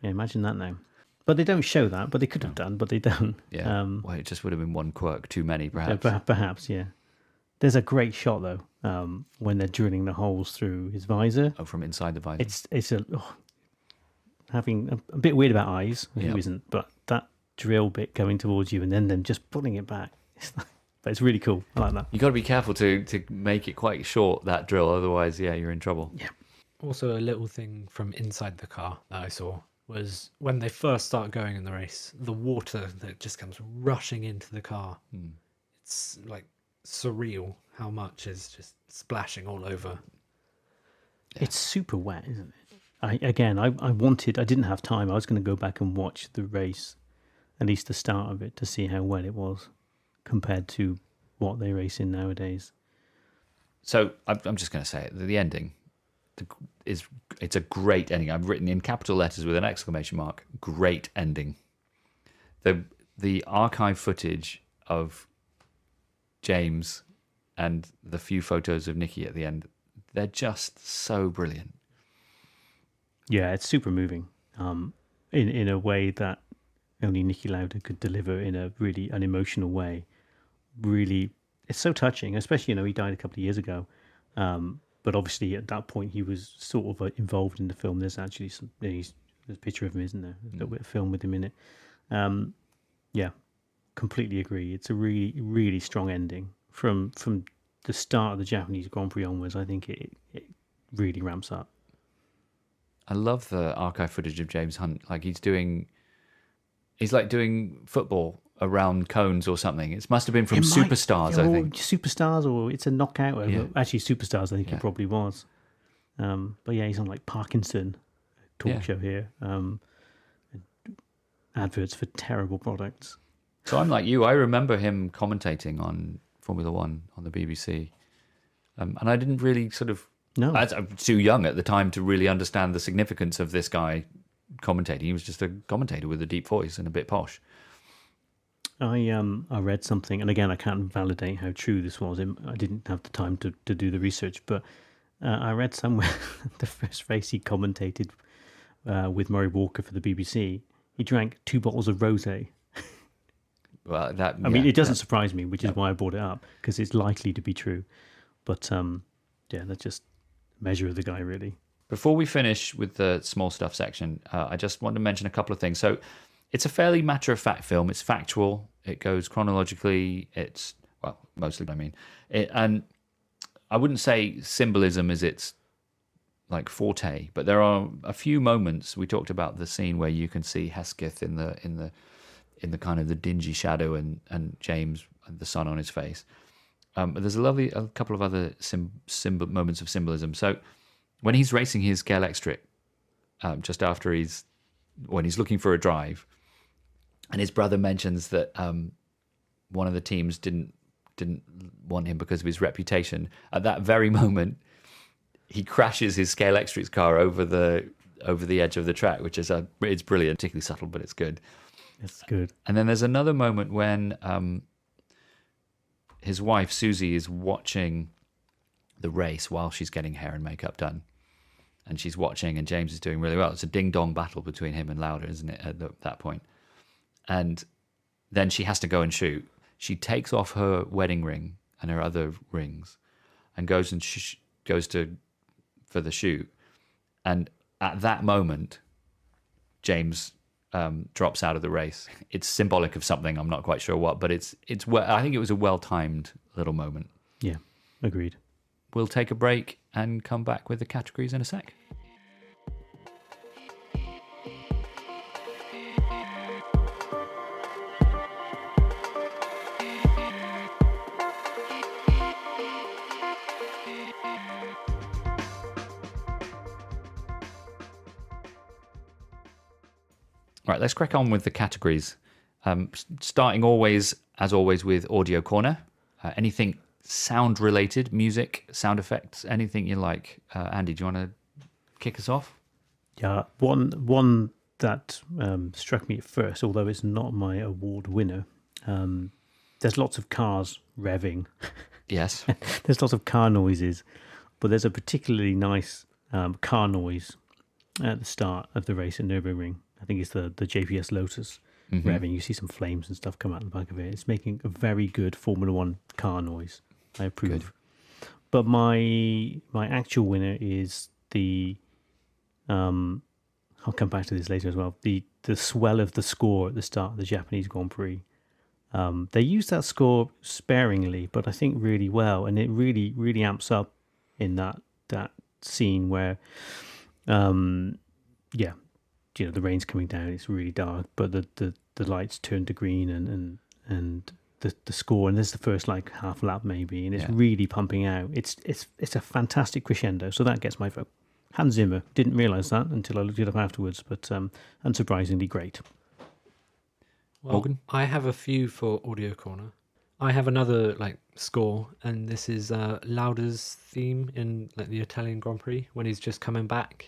Yeah, imagine that now. But they don't show that, but they could have done, but they don't. Yeah. Well, it just would have been one quirk too many, perhaps. Perhaps, yeah. There's a great shot, though, when they're drilling the holes through his visor. Oh, from inside the visor. It's having a bit weird about eyes, who isn't, but that drill bit going towards you and then them just pulling it back. But it's really cool. I like that. You got to be careful to make it quite short, that drill, otherwise, you're in trouble. Yeah. Also, a little thing from inside the car that I saw was when they first start going in the race, the water that just comes rushing into the car. It's like surreal how much is just splashing all over. It's super wet, isn't it? I didn't have time. I was going to go back and watch the race, at least the start of it, to see how wet it was compared to what they race in nowadays. So I'm just going to say it. The ending it's a great ending. I've written in capital letters with an exclamation mark. Great ending. The archive footage of James and the few photos of Nikki at the end, they're just so brilliant. Yeah, it's super moving. In a way that only Niki Lauda could deliver in a really unemotional way. Really, it's so touching. Especially, he died a couple of years ago. But obviously, at that point, he was sort of involved in the film. There's actually there's a picture of him, isn't there? A little bit of film with him in it. Yeah, completely agree. It's a really, really strong ending from the start of the Japanese Grand Prix onwards. I think it really ramps up. I love the archive footage of James Hunt. Like he's like doing football around cones or something. It must have been from Superstars, I think. Superstars, or it's a knockout. Yeah. Actually, Superstars, I think it probably was. But yeah, he's on like Parkinson talk show here. Adverts for terrible products. So I'm like you. I remember him commentating on Formula One on the BBC. And I didn't really sort of... No. I was too young at the time to really understand the significance of this guy commentating. He was just a commentator with a deep voice and a bit posh. I read something, and again, I can't validate how true this was. I didn't have the time to do the research, but I read somewhere the first race he commentated with Murray Walker for the BBC, he drank 2 bottles of rosé. Well, I mean, it doesn't surprise me, which is why I brought it up, because it's likely to be true. But that's just a measure of the guy, really. Before we finish with the small stuff section, I just want to mention a couple of things. So it's a fairly matter-of-fact film. It's factual. It goes chronologically. It's, well, mostly, I mean. And I wouldn't say symbolism is its like forte, but there are a few moments. We talked about the scene where you can see Hesketh in the kind of the dingy shadow and James and the sun on his face. But there's a couple of other moments of symbolism. So when he's racing his Gale Extric, just after when he's looking for a drive, and his brother mentions that one of the teams didn't want him because of his reputation. At that very moment, he crashes his Scale Extric's car over the edge of the track, which is it's brilliant, particularly subtle, but it's good. It's good. And then there's another moment when his wife Susie is watching the race while she's getting hair and makeup done, and she's watching, and James is doing really well. It's a ding-dong battle between him and Lauda, isn't it, at that point? And then she has to go and shoot. She takes off her wedding ring and her other rings and goes for the shoot. And at that moment, James drops out of the race. It's symbolic of something. I'm not quite sure what, but it's I think it was a well-timed little moment. Yeah, agreed. We'll take a break and come back with the categories in a sec. Right, let's crack on with the categories. Starting as always, with Audio Corner. Anything sound-related, music, sound effects, anything you like. Andy, do you want to kick us off? Yeah, one that struck me at first, although it's not my award winner. There's lots of cars revving. Yes. There's lots of car noises, but there's a particularly nice car noise at the start of the race at Nürburgring. I think it's the JPS Lotus revving. You see some flames and stuff come out the back of it. It's making a very good Formula One car noise. I approve. Good. But my actual winner is the I'll come back to this later as well. The swell of the score at the start of the Japanese Grand Prix. They use that score sparingly, but I think really well, and it really, really amps up in that scene where the rain's coming down, it's really dark, but the lights turn to green and the score, and there's the first like half lap maybe, and it's Yeah. really pumping out. It's a fantastic crescendo, so that gets my vote. Hans Zimmer, didn't realise that until I looked it up afterwards, but unsurprisingly great. Well, Morgan? I have a few for Audio Corner. I have another like score, and this is Lauda's theme in like the Italian Grand Prix when he's just coming back,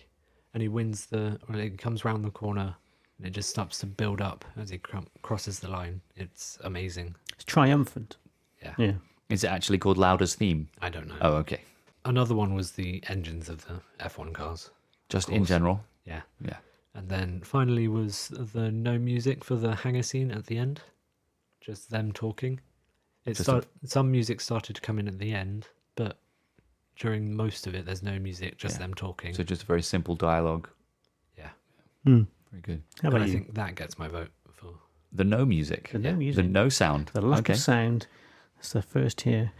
and he wins he comes round the corner, and it just starts to build up as he crosses the line. It's amazing. It's triumphant. Yeah. Yeah. Is it actually called Lauda's theme? I don't know. Oh, okay. Another one was the engines of the F1 cars. Just Of in course. general? Yeah. Yeah. And then finally was the no music for the hangar scene at the end. Just them talking. Some music started to come in at the end, but during most of it, there's no music, just them talking. So just very simple dialogue. Yeah. Hmm. Very good. How And about I you? think that gets my vote for. The no music. The no music. The no sound. The lack Okay. of sound. That's the first here.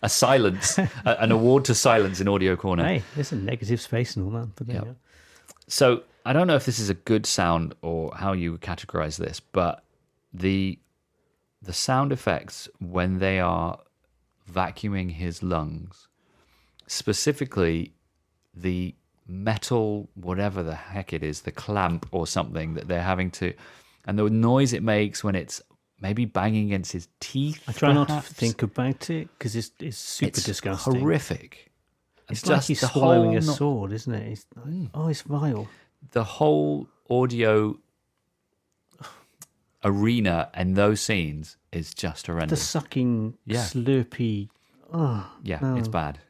A silence. An award to silence in Audio Corner. Hey, there's a negative space and all that. But there Yep. you go. So I don't know if this is a good sound or how you would categorize this, but the sound effects when they are vacuuming his lungs, specifically the metal, whatever the heck it is, the clamp or something that they're having to, and the noise it makes when it's maybe banging against his teeth. I try not to perhaps. think about it because it's super It's disgusting. horrific. It's like he's swallowing a sword, isn't it? It's like, oh, it's vile. The whole audio arena and those scenes is just The horrendous. sucking, Yeah. slurpy. Oh, Yeah, no. it's bad.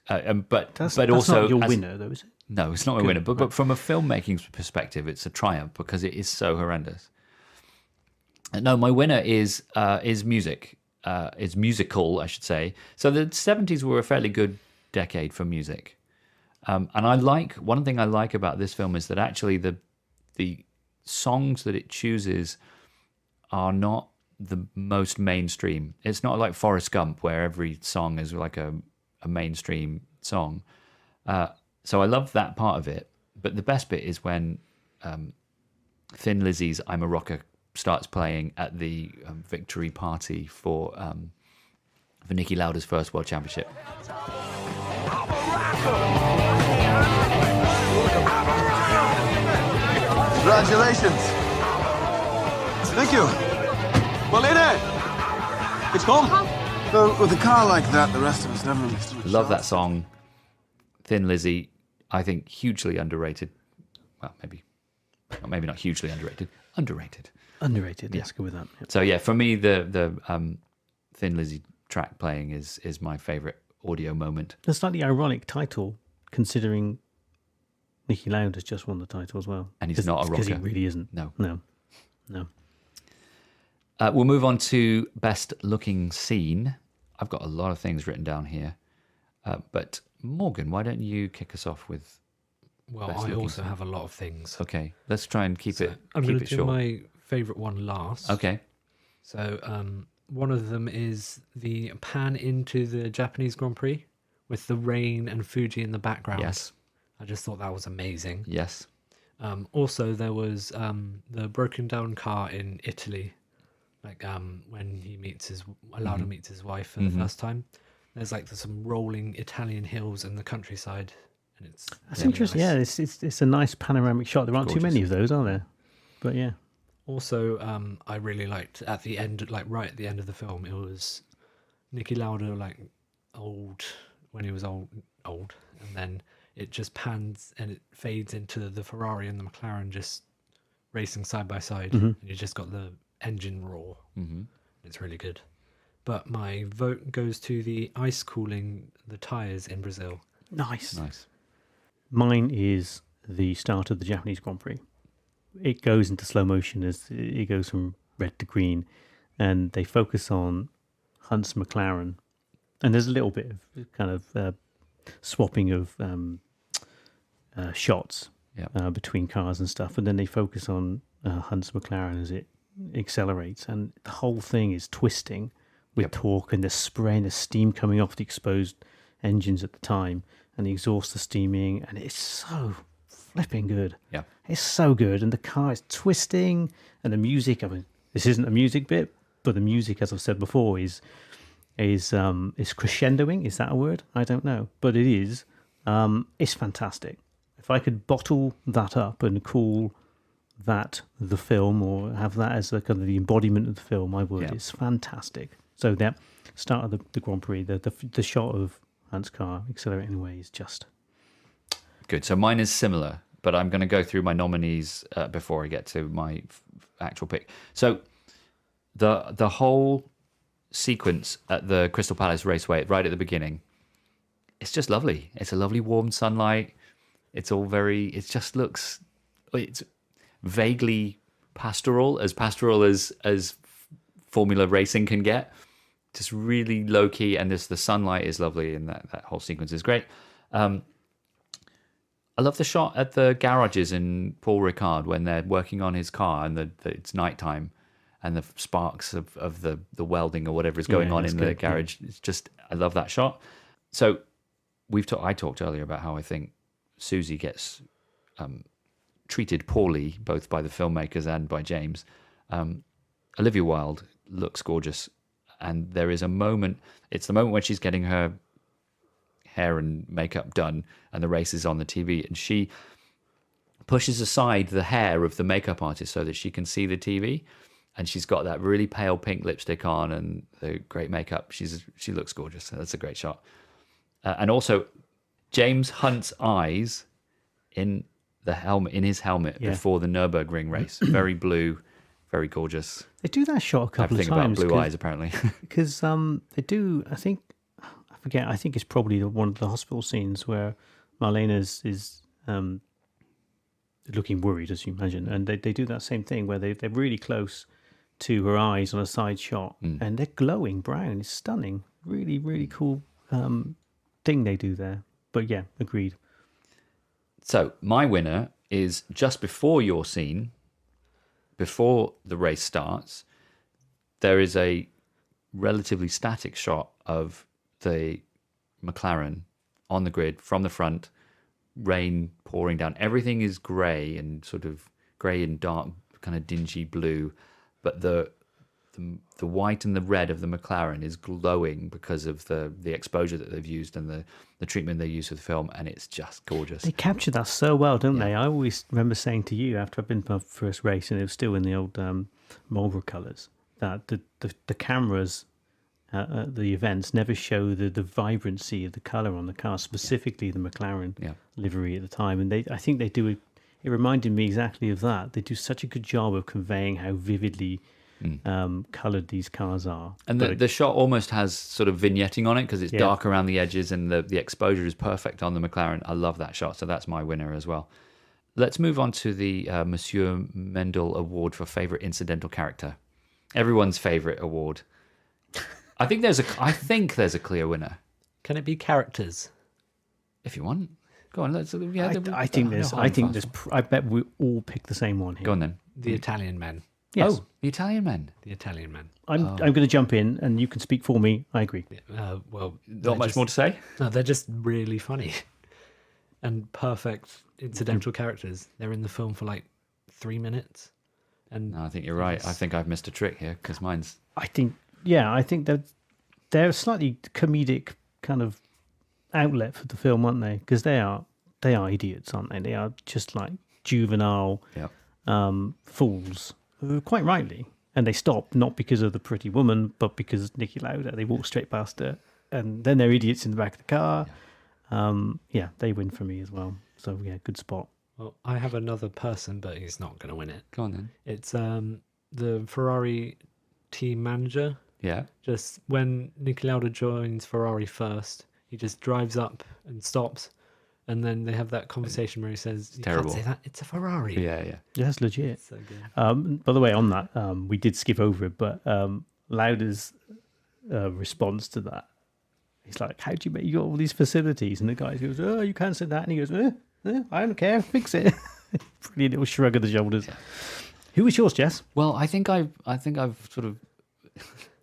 But That's also not your as- winner, though, is it? No, it's not my Good, winner. But from a filmmaking perspective, it's a triumph because it is so horrendous. No, my winner is music. Is musical, I should say. So the 70s were a fairly good decade for music. And one thing I like about this film is that actually the songs that it chooses are not the most mainstream. It's not like Forrest Gump where every song is like a mainstream song. So I love that part of it. But the best bit is when Thin Lizzy's "I'm a Rocker" starts playing at the victory party for Niki Lauda's first World Championship. Congratulations. Thank you. Polina! It's home. So, with a car like that, the rest of us never understood. Love that song. Thin Lizzy, I think hugely underrated. Well, maybe not hugely underrated. Underrated. Underrated. Let's go with that. Yep. So yeah, for me, the Thin Lizzy track playing is my favourite audio moment. A slightly ironic title, considering Niki Lauda's just won the title as well. And he's not a Because he rocker. really isn't. No. No. We'll move on to best looking scene. I've got a lot of things written down here. But Morgan, why don't you kick us off with... Well, Best I looking also scene. have a lot of things. Okay, let's try and keep it I'm going keep to it do short. my favourite one last. Okay. So one of them is the pan into the Japanese Grand Prix with the rain and Fuji in the background. Yes. I just thought that was amazing. Yes. Also, there was the broken down car in Italy, like when he Lauda meets his wife for the first time. There's like some rolling Italian hills in the countryside, and it's That's really interesting. nice. Yeah, it's a nice panoramic shot. There aren't too many of those, are there? But yeah. Also, I really liked at the end, like right at the end of the film, it was Niki Lauda like old when he was old, and then it just pans and it fades into the Ferrari and the McLaren just racing side by side, and you just got the engine roar. Mm-hmm. It's really good. But my vote goes to the ice cooling the tires in Brazil. Nice. Nice. Mine is the start of the Japanese Grand Prix. It goes into slow motion as it goes from red to green, and they focus on Hunt's McLaren. And there's a little bit of kind of swapping of shots between cars and stuff, and then they focus on Hunt's McLaren as it accelerates, and the whole thing is twisting with torque, and the spray and the steam coming off the exposed engines at the time, and the exhaust is steaming, and it's so flipping good. Yeah. It's so good, and the car is twisting, and the music. I mean, this isn't a music bit, the music, as I've said before, is crescendoing. Is that a word? I don't know, but it is. It's fantastic. If I could bottle that up and call that the film, or have that as the kind of the embodiment of the film, I would. It's fantastic. So that start of the Grand Prix, the shot of Hunt's car accelerating away is just good. So mine is similar, but I'm going to go through my nominees before I get to my actual pick. So the whole sequence at the Crystal Palace Raceway, right at the beginning, it's just lovely. It's a lovely warm sunlight. It's all it just looks, it's vaguely pastoral as Formula racing can get. Just really low key, and the sunlight is lovely, and that whole sequence is great. I love the shot at the garages in Paul Ricard when they're working on his car and it's nighttime, and the sparks of the welding or whatever is going on in the garage. It's just, I love that shot. So I talked earlier about how I think Susie gets treated poorly, both by the filmmakers and by James. Olivia Wilde looks gorgeous, and there is a moment, it's the moment when she's getting her hair and makeup done and the race is on the TV, and she pushes aside the hair of the makeup artist so that she can see the TV, and she's got that really pale pink lipstick on and the great makeup. She looks gorgeous. That's a great shot. And also James Hunt's eyes in his helmet before the Nürburgring race, very blue, very gorgeous. They do that shot a couple of times. I have a thing about blue eyes, apparently. Because they do, I forget, I think it's probably one of the hospital scenes where Marlena is looking worried, as you imagine. And they do that same thing where they're really close to her eyes on a side shot, and they're glowing brown. It's stunning. Really, really cool thing they do there. But yeah, agreed. So my winner is just before your scene, before the race starts, there is a relatively static shot of the McLaren on the grid from the front, rain pouring down. Everything is grey and sort of grey and dark, kind of dingy blue, but the white and the red of the McLaren is glowing because of the exposure that they've used and the treatment they use for the film, and it's just gorgeous. They capture that so well, don't they? I always remember saying to you after I've been to my first race, and it was still in the old Marlboro colours, that the cameras at the events never show the vibrancy of the colour on the car, specifically the McLaren livery at the time. And I think they do it. It reminded me exactly of that. They do such a good job of conveying how vividly coloured these cars are. And the shot almost has sort of vignetting on it because it's dark around the edges, and the exposure is perfect on the McLaren. I love that shot, so that's my winner as well. Let's move on to the Monsieur Mendel Award for favourite incidental character. Everyone's favourite award. I think there's a clear winner. Can it be characters? If you want, go on. Let's. I bet we all pick the same one here. Go on then. The Italian men. Yes. Oh, the Italian men. The Italian men. I'm going to jump in, and you can speak for me. I agree. Well, not much more to say. No, they're just really funny and perfect incidental characters. They're in the film for like 3 minutes. And no, I think you're right. I think I've missed a trick here because mine's. I think that they're a slightly comedic kind of outlet for the film, aren't they? Because they are idiots, aren't they? They are just like juvenile fools, quite rightly. And they stop not because of the pretty woman, but because Niki Lauda. They walk straight past her, and then they're idiots in the back of the car. They win for me as well. So yeah, good spot. Well, I have another person, but he's not going to win it. Go on then. It's the Ferrari team manager. Yeah. Just when Niki Lauda joins Ferrari first, he just drives up and stops, and then they have that conversation where he says, "You terrible. can't say that. It's a Ferrari." Yeah. That's legit. So good. By the way, on that, we did skip over it, but Lauda's response to that, he's like, "How do you got all these facilities?" And the guy goes, "Oh, you can't say that." And he goes, "I don't care. Fix it." Pretty little shrug of the shoulders. Yeah. Who was yours, Jess? Well, I think I've sort of.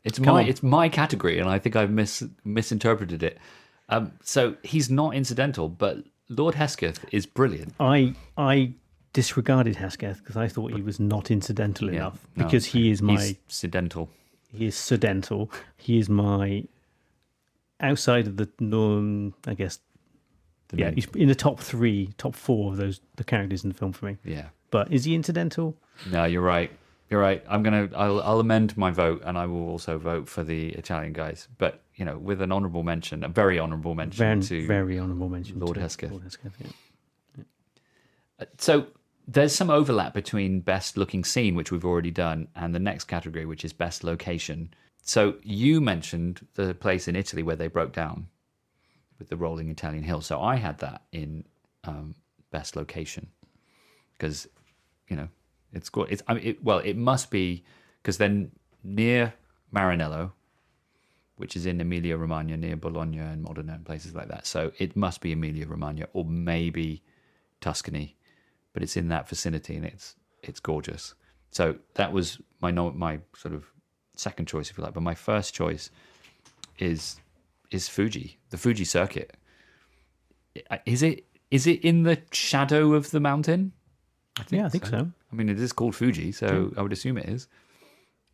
It's my category, and I think I've misinterpreted it. So he's not incidental, but Lord Hesketh is brilliant. I disregarded Hesketh because I thought he was not incidental enough because he is my incidental. He is incidental. He is my outside of the norm, I guess. He's in the top 4 of the characters in the film for me. Yeah. But is he incidental? No, you're right. You're right. I'll amend my vote, and I will also vote for the Italian guys. But with an honourable mention, a very honourable mention very honourable mention, Lord to Hesketh. Lord Hesketh, yeah. So there's some overlap between best looking scene, which we've already done, and the next category, which is best location. So you mentioned the place in Italy where they broke down with the rolling Italian hills. So I had that in best location because it's good. It must be because then near Maranello, which is in Emilia Romagna, near Bologna and Modena and places like that. So it must be Emilia Romagna or maybe Tuscany, but it's in that vicinity and it's gorgeous. So that was my sort of second choice, if you like. But my first choice is Fuji, the Fuji circuit. Is it in the shadow of the mountain? I think so. I mean, it is called Fuji, so I would assume it is.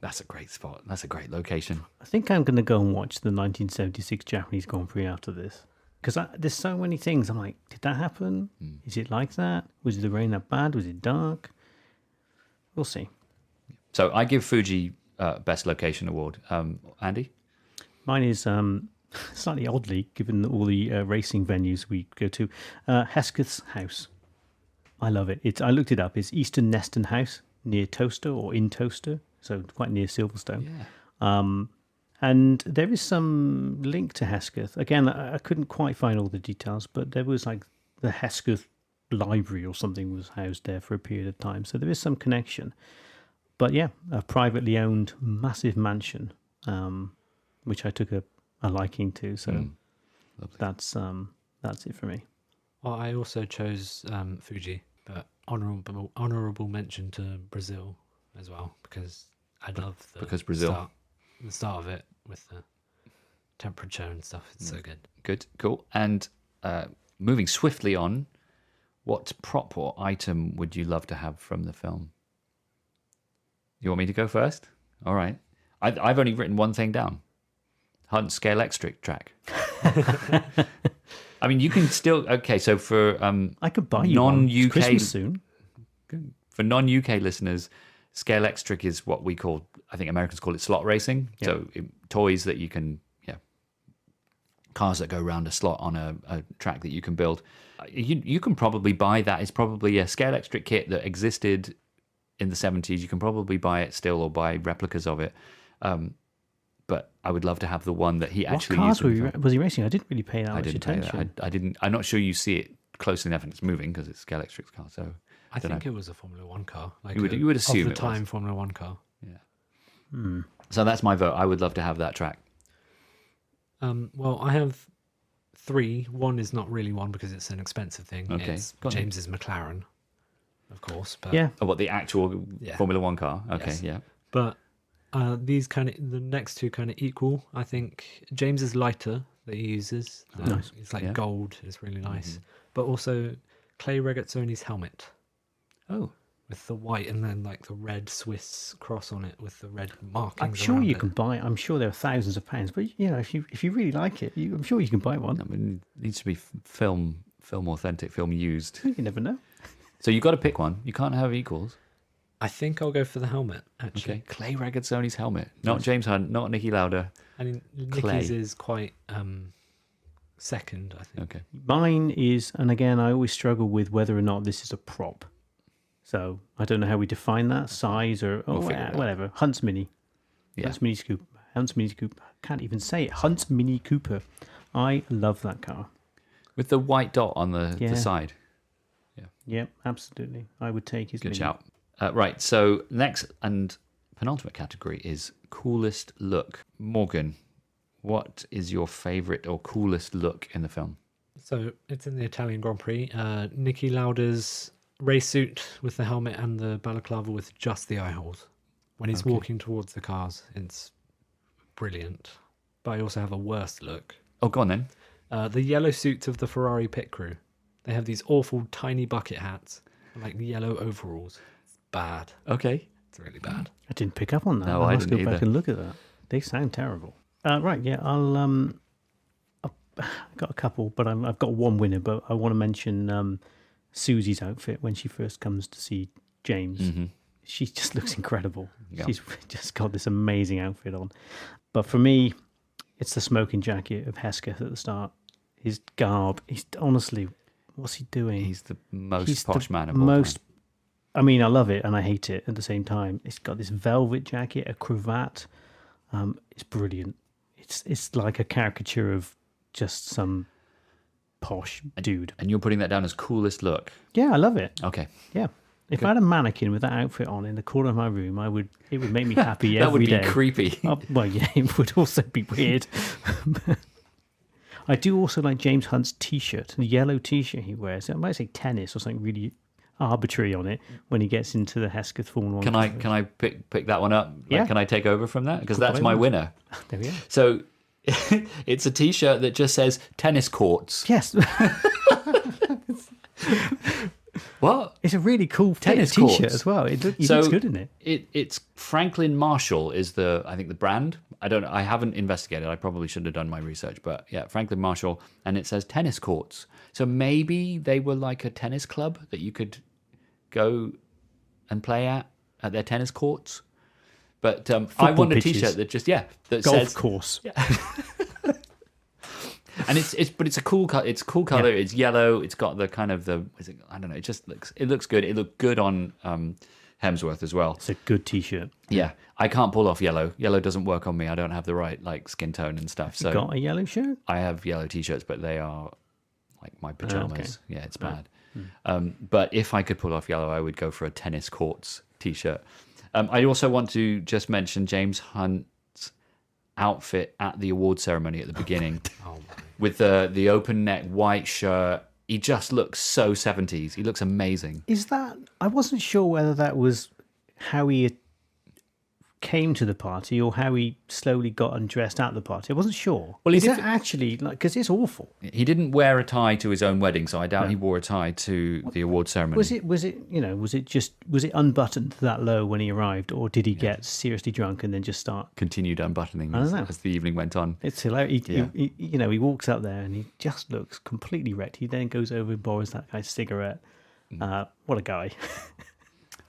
That's a great spot. That's a great location. I think I'm going to go and watch the 1976 Japanese Grand Prix after this. Because there's so many things. I'm like, did that happen? Is it like that? Was the rain that bad? Was it dark? We'll see. So I give Fuji Best Location Award. Andy? Mine is slightly oddly, given all the racing venues we go to, Hesketh's house. I love it. I looked it up. It's Eastern Neston House near Towcester or in Towcester, so quite near Silverstone. Yeah. And there is some link to Hesketh. Again, I couldn't quite find all the details, but there was like the Hesketh library or something was housed there for a period of time. So there is some connection. But yeah, a privately owned massive mansion, which I took a liking to. So that's it for me. Well, I also chose Fuji, but honourable mention to Brazil as well because I love Brazil. The start of it with the temperature and stuff. It's so good. Good, cool. And moving swiftly on, what prop or item would you love to have from the film? You want me to go first? All right. I've only written one thing down. Hunt Scale Electric track. I mean, you can still... Okay, so for I could buy you one. It's non-UK... Christmas soon. For non-UK listeners, Scale Electric is what we call... I think Americans call it slot racing. Yeah. So toys that you can... cars that go around a slot on a track that you can build. You can probably buy that. It's probably a Scale Electric kit that existed in the 70s. You can probably buy it still or buy replicas of it. But I would love to have the one that he actually used. What cars was he racing? I didn't really pay that much attention. I didn't. I'm not sure you see it close enough, and it's moving because it's Scale Electric's car. So I think it was a Formula One car. Like you would assume of the it time was. Formula One car. Yeah. So that's my vote. I would love to have that track. Well, I have 3. One is not really one because it's an expensive thing. Okay. It's James's McLaren, of course. But Yeah. Oh, what the actual Formula One car? Okay, Yes. yeah. But these the next two kind of equal. I think James is lighter that he uses. Nice. It's like gold. It's really nice. But also Clay Regazzoni's helmet Oh, with the white and then like the red Swiss cross on it with the red markings. I'm sure around you it. can buy. I'm sure there are thousands of pounds, but if you really like it, I'm sure you can buy one. I mean, it needs to be film authentic, film used. You never know. So you've got to pick one. You can't have equals. I think I'll go for the helmet actually. Okay, Clay Regazzoni's helmet, not James Hunt, not Nicky Lauda. I mean, Clay. Nicky's is quite second, I think. Okay, Mine is, and again, I always struggle with whether or not this is a prop. So I don't know how we define that size or figure it out. whatever. Hunt's Mini. Yeah. Hunt's Mini Cooper. Hunt's Mini Cooper. Can't even say it. Hunt's Mini Cooper. I love that car. with the white dot on the side. Yeah, absolutely. I would take his Good Mini. shout. Right, so next and penultimate category is coolest look. Morgan, what is your favourite or coolest look in the film? So it's in the Italian Grand Prix. Nicky Lauda's race suit with the helmet and the balaclava with just the eye holes. When he's walking towards the cars, it's brilliant. But I also have a worse look. Oh, go on then. The yellow suits of the Ferrari pit crew. They have these awful tiny bucket hats and like yellow overalls. It's bad. Okay. It's really bad. I didn't pick up on that. No, I I must go didn't back either. and look at that. They sound terrible. Right, yeah, I've got a couple, but I've got one winner. But I want to mention Susie's outfit when she first comes to see James. Mm-hmm. She just looks incredible. Yeah. She's just got this amazing outfit on. But for me, it's the smoking jacket of Hesketh at the start. His garb. He's honestly, what's he doing? He's the most posh man of all most. time. I mean, I love it and I hate it at the same time. It's got this velvet jacket, a cravat. It's brilliant. It's like a caricature of just some posh dude. And you're putting that down as coolest look. Yeah, I love it. Okay. Yeah. If I had a mannequin with that outfit on in the corner of my room, it would make me happy That every would be day. creepy. Well, yeah, it would also be weird. I do also like James Hunt's T-shirt, the yellow T-shirt he wears. I might say tennis or something really arbitrary on it when he gets into the Hesketh Formula 1. Can I pick that one up? Yeah. Can I take over from that? Because Cool, that's I my would. winner. There we are. So it's a T-shirt that just says tennis courts. Yes. What? It's a really cool Tennis T-shirt courts. as well. He So looks good in it. It's Franklin Marshall is I think the brand. I haven't investigated. I probably should have done my research, but yeah, Franklin Marshall, and it says tennis courts. So maybe they were like a tennis club that you could go and play at their tennis courts. But I want a pitches. T-shirt that just that Golf says course. and it's a cool color. It's a cool color. Yeah. It's yellow. It's got the kind of I don't know. It looks good. It looked good on Hemsworth as well. It's a good T-shirt. Yeah, I can't pull off yellow. Yellow doesn't work on me. I don't have the right skin tone and stuff. So Got a yellow shirt? I have yellow T-shirts, but they are like my pajamas. Okay. Yeah, it's bad. But if I could pull off yellow, I would go for a tennis courts T-shirt. I also want to just mention James Hunt's outfit at the award ceremony at the beginning with the open neck white shirt. He just looks so 70s. He looks amazing. Is that... I wasn't sure whether that was how he came to the party or how he slowly got undressed at the party. I wasn't sure. Well, is that actually... because it's awful. He didn't wear a tie to his own wedding, so I doubt he wore a tie to the award ceremony. Was it unbuttoned that low when he arrived, or did he get seriously drunk and then just start... Continued unbuttoning I don't know. as the evening went on. It's hilarious. He walks up there and he just looks completely wrecked. He then goes over and borrows that guy's cigarette. What a guy.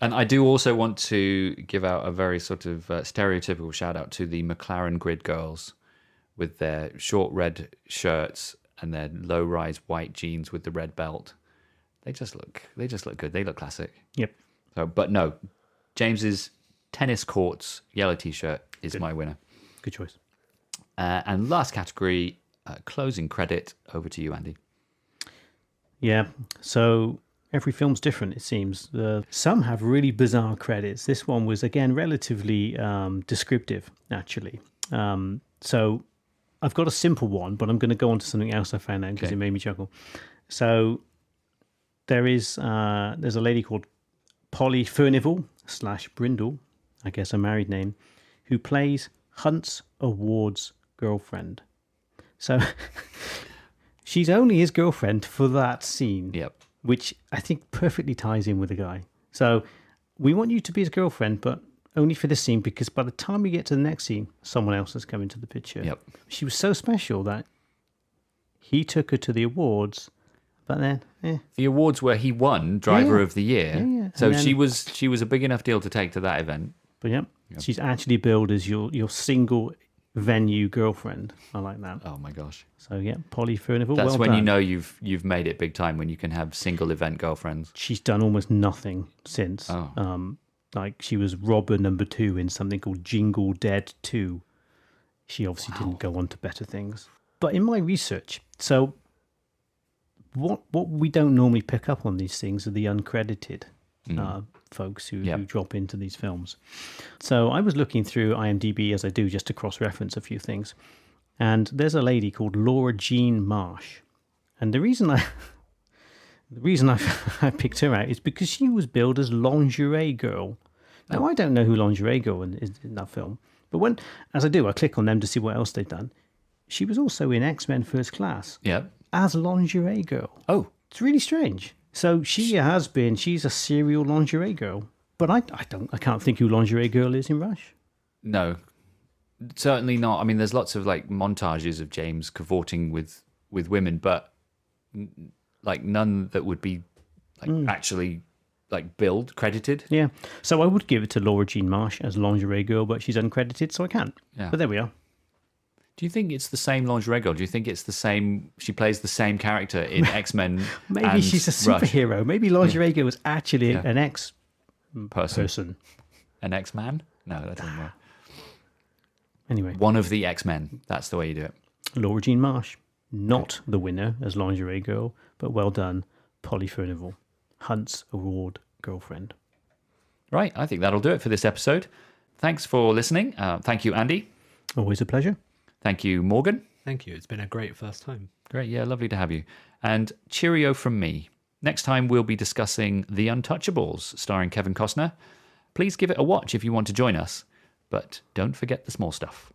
And I do also want to give out a very sort of stereotypical shout out to the McLaren grid girls with their short red shirts and their low rise white jeans with the red belt. They just look good. They look classic. Yep. So, but no, James's tennis courts yellow T-shirt is my winner. Good choice. And last category, closing credit. Over to you, Andy. Yeah. So every film's different, it seems. Some have really bizarre credits. This one was, again, relatively descriptive, actually. So I've got a simple one, but I'm going to go on to something else I found out because it made me chuckle. So there's a lady called Polly Furnival / Brindle, I guess a married name, who plays Hunt's awards girlfriend. So she's only his girlfriend for that scene. Yep. Which I think perfectly ties in with the guy. So we want you to be his girlfriend, but only for this scene, because by the time we get to the next scene, someone else has come into the picture. Yep. She was so special that he took her to the awards, but then, The awards where he won Driver of the Year. Yeah. So And then- she was a big enough deal to take to that event. But she's actually billed as your single venue girlfriend. I like that. Oh my gosh. So Polly Furnival. That's well when done. you know you've made it big time, when you can have single event girlfriends. She's done almost nothing since. Oh. Like she was robber number 2 in something called Jingle Dead 2. She obviously didn't go on to better things. But in my research, so what we don't normally pick up on these things are the uncredited folks who drop into these films. So I was looking through IMDb, as I do, just to cross-reference a few things. And there's a lady called Laura Jean Marsh. And the reason I picked her out is because she was billed as Lingerie Girl. Now, I don't know who Lingerie Girl is in that film. But as I do, I click on them to see what else they've done. She was also in X-Men First Class as Lingerie Girl. Oh. It's really strange. So she's a serial lingerie girl. But I can't think who Lingerie Girl is in Rush. No. certainly not. I mean, there's lots of like montages of James cavorting with women, but like none that would be like actually like billed, credited. Yeah. So I would give it to Laura Jean Marsh as Lingerie Girl, but she's uncredited, so I can't. Yeah. But there we are. Do you think it's the same Lingerie Girl? Do you think it's the same? She plays the same character in X-Men. Maybe and she's a Rush? superhero. Maybe Lingerie Girl was actually an ex-person. An X-Man? No, that doesn't work. Anyway. One of the X-Men. That's the way you do it. Laura Jean Marsh. Not the winner as Lingerie Girl, but well done, Polly Furnival, Hunt's Award girlfriend. Right, I think that'll do it for this episode. Thanks for listening. Thank you, Andy. Always a pleasure. Thank you, Morgan. Thank you. It's been a great first time. Great, yeah, lovely to have you. And cheerio from me. Next time we'll be discussing The Untouchables, starring Kevin Costner. Please give it a watch if you want to join us, but don't forget the small stuff.